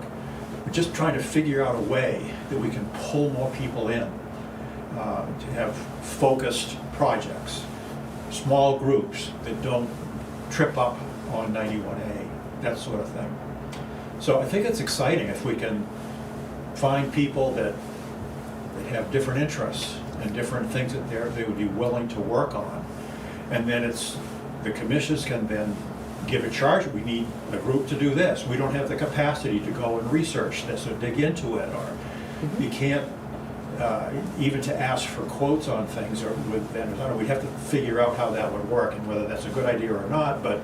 We're just trying to figure out a way that we can pull more people in, to have focused projects, small groups that don't trip up on 91A, that sort of thing. So I think it's exciting if we can find people that have different interests and different things that they would be willing to work on. And then the commissioners can then give a charge. We need a group to do this. We don't have the capacity to go and research this or dig into it, or you can't, even to ask for quotes on things or with vendors. I don't know, we'd have to figure out how that would work and whether that's a good idea or not, but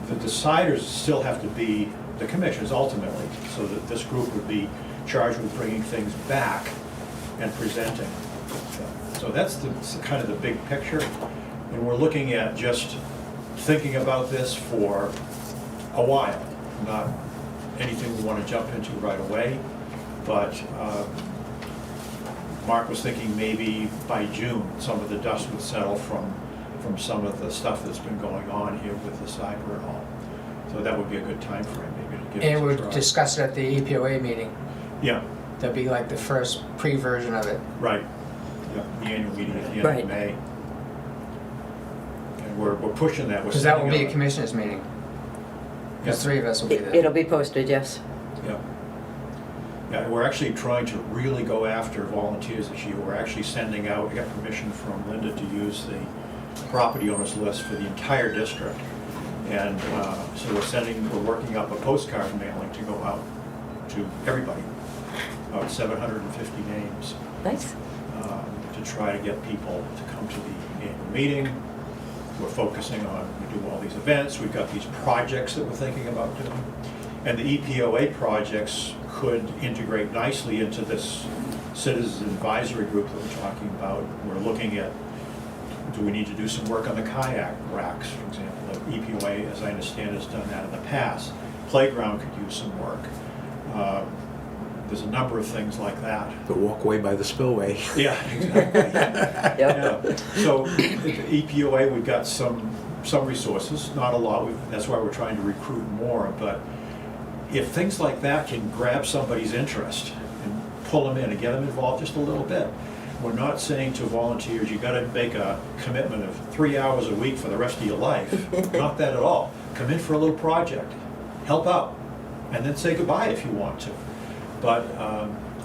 the deciders still have to be the commissioners ultimately, so that this group would be charged with bringing things back and presenting. So that's kind of the big picture. And we're looking at just thinking about this for a while, not anything we want to jump into right away. But Mark was thinking maybe by June, some of the dust would settle from some of the stuff that's been going on here with the cyber and all. So that would be a good time frame maybe to give it
And
a
we'll
try.
discuss it at the EPOA meeting.
Yeah,
That'd be like the first pre-version of it.
right. Yeah, the annual meeting at the end
Right.
of May. And we're pushing that. We're
Because that will
sending
be a
out-
commissioners meeting. The
Yeah.
three of us will be there.
It'll be posted, yes.
Yeah. Yeah, and we're actually trying to really go after volunteers this year. We're actually sending out, we got permission from Linda to use the property owners list for the entire district. And so we're working up a postcard mailing to go out to everybody, about 750 names,
Nice.
to try to get people to come to the annual meeting. We're focusing on, we do all these events, we've got these projects that we're thinking about doing. And the EPOA projects could integrate nicely into this citizens advisory group that we're talking about. We're looking at, do we need to do some work on the kayak racks, for example? The EPOA, as I understand, has done that in the past. Playground could use some work. There's a number of things like that.
The walkway by the spillway.
Yeah, exactly.
Yep.
Yeah. So the EPOA, we've got some resources, not a lot. That's why we're trying to recruit more. But if things like that can grab somebody's interest and pull them in and get them involved just a little bit, we're not saying to volunteers, you got to make a commitment of 3 hours a week for the rest of your life. Not that at all. Come in for a little project, help out, and then say goodbye if you want to. But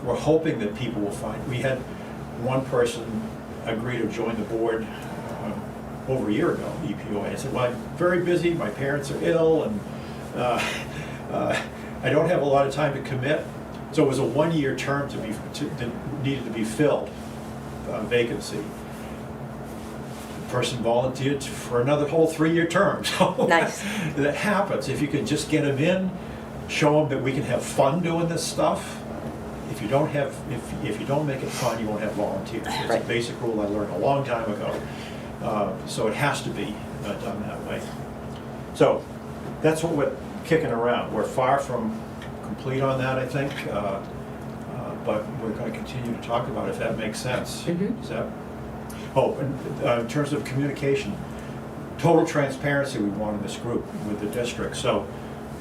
we're hoping that people will find. We had one person agree to join the board over a year ago, EPOA. I said, well, I'm very busy, my parents are ill, and I don't have a lot of time to commit. So it was a one-year term that needed to be filled, vacancy. The person volunteered for another whole 3-year term. So
Nice.
that happens. If you can just get them in, show them that we can have fun doing this stuff. If you don't make it fun, you won't have volunteers. It's a
Right.
basic rule I learned a long time ago. So it has to be done that way. So that's what we're kicking around. We're far from complete on that, I think, but we're going to continue to talk about it, if that makes sense.
Mhm.
Is that? Oh, and in terms of communication, total transparency we want in this group with the district. So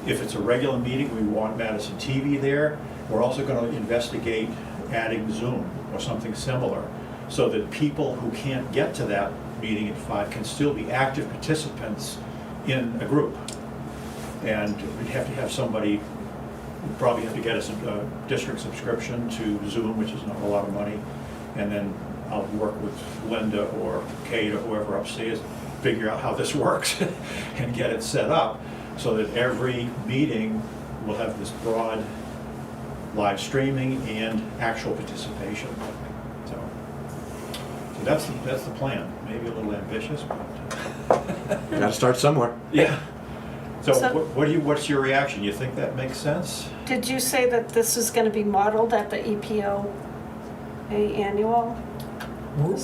if it's a regular meeting, we want Madison TV there. We're also going to investigate adding Zoom or something similar, so that people who can't get to that meeting at 5 can still be active participants in a group. And we'd have to have somebody, we'd probably have to get a district subscription to Zoom, which is not a lot of money. And then I'll work with Linda or Kate or whoever upstairs, figure out how this works and get it set up so that every meeting will have this broad live streaming and actual participation. So that's the plan. Maybe a little ambitious, but
Gotta start somewhere.
yeah. So
So-
what's your reaction? You think that makes sense?
Did you say that this is going to be modeled at the EPOA annual?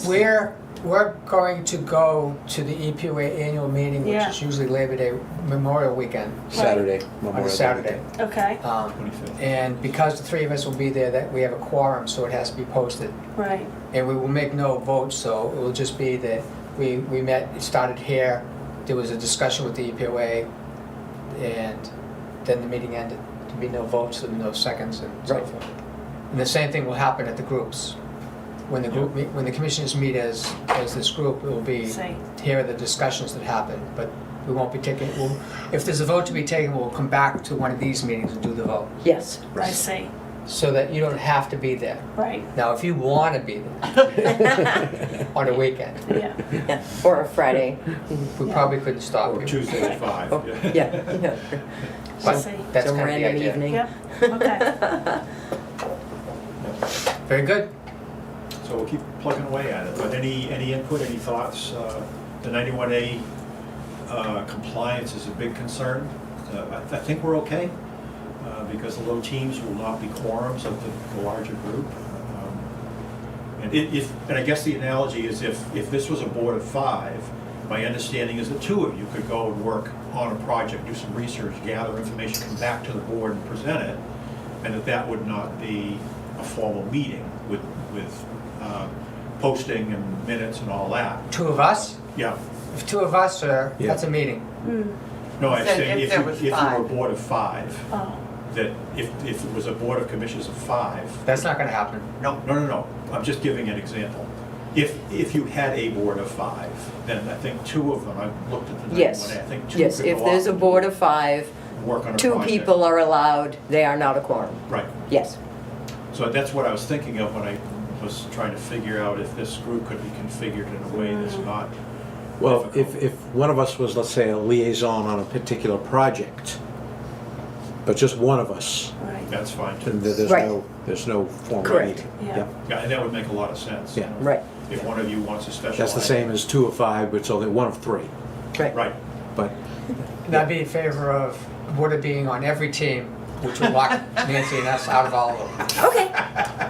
We're we're going to go to the EPOA annual meeting, which
Yeah.
is usually Labor Day, Memorial Weekend,
Saturday,
on
Memorial
a
Day
Saturday.
weekend.
Okay,
25th.
And because the three of us will be there, that we have a quorum, so it has to be posted.
right,
And we will make no votes, so it will just be that we met, it started here, there was a discussion with the EPOA, and then the meeting ended. There'll be no votes, there'll be no seconds, and so
Right.
forth. And the same thing will happen at the groups. When the group, when the commissioners meet as this group, it will be,
see,
here are the discussions that happen, but we won't be taking, if there's a vote to be taken, we'll come back to one of these meetings and do the vote,
Yes.
I see,
so that you don't have to be there.
right,
Now, if you want to be there on a weekend,
yeah,
Yeah. Or a Friday.
we probably couldn't stop
Or
you.
Tuesday at 5.
Oh, yeah. Yeah.
I
But
see,
that's
Some
kind of the
random
idea.
evening.
yep, okay,
Very good.
So we'll keep plugging away at it, but any input, any thoughts? The 91A compliance is a big concern. I think we're okay, because the low teams will not be quorums of the larger group. And I guess the analogy is if this was a board of 5, my understanding is the 2 of you could go and work on a project, do some research, gather information, come back to the board and present it, and that would not be a formal meeting with posting and minutes and all that.
2 of us?
Yeah.
If 2 of us are,
Yeah.
that's a meeting.
No, I
Said
say
if there was
if you were a
5.
board of 5,
oh,
that if it was a board of commissioners of 5,
That's not going to happen.
no, I'm just giving an example. If you had a board of 5, then I think 2 of them, I've looked at the 91A,
Yes.
I think 2
Yes,
could
if
go
there's a
off
board of 5,
and work on a
2
project.
people are allowed, they are not a quorum.
Right.
Yes.
So that's what I was thinking of when I was trying to figure out if this group could be configured in a way that's not
Well,
difficult.
if one of us was, let's say, a liaison on a particular project, but just one of us,
right,
That's fine
then
too.
Right.
there's no formal
Correct.
meeting.
Yeah.
Yep.
Yeah, and that would make a lot of sense.
Yeah.
Right.
If one of you wants a special.
That's the
item.
same as 2 of 5, but it's only 1 of 3.
Right.
But
And I'd be in favor of Board of being on every team, which would lock Nancy and us out of all of them.
Okay.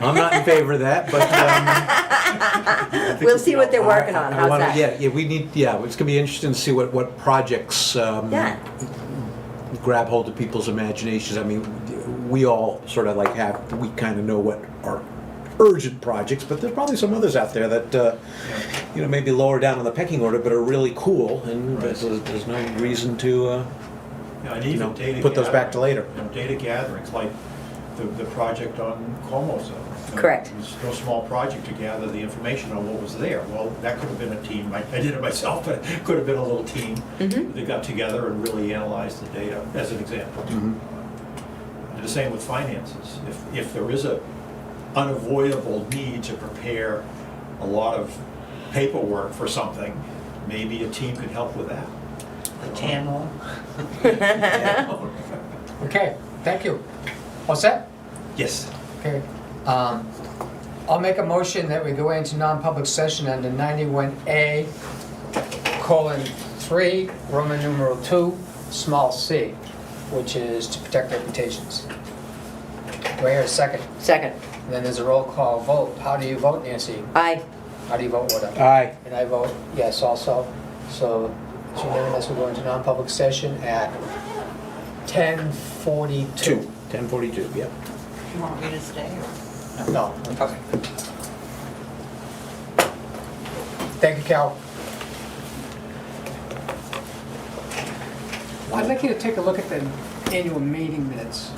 I'm not in favor of that, but.
I think
We'll
we
see
can
what they're
all-
working on. How's that?
Yeah, we need, it's gonna be interesting to see what projects
Yeah.
grab hold of people's imaginations. I mean, we all sort of like we kind of know what are urgent projects, but there's probably some others out there that, maybe lower down on the pecking order, but are really cool, and
Right.
there's no reason to,
Yeah, and even data
put those back to
gathering,
later.
Data gatherings, like the project on Como Zone.
Correct.
It was no small project to gather the information on what was there. Well, that could have been a team. I did it myself, but it could have been a little team.
Mhm.
They got together and really analyzed the data, as an example.
Mhm.
The same with finances. If there is a unavoidable need to prepare a lot of paperwork for something, maybe a team could help with that.
The tan one.
Okay, thank you. All set?
Yes.
Okay. I'll make a motion that we go into non-public session under 91A, :3, Roman numeral 2, small c, which is to protect reputations. Do I hear a second?
Second.
And then there's a roll call vote. How do you vote, Nancy?
Aye.
How do you vote, Wood?
Aye.
And I vote yes also. So it's unanimous, we go into non-public session at 10:42.
10:42, yep.
You want me to stay or?
No.
Okay.
Thank you, Cal. I'd like you to take a look at the annual meeting minutes.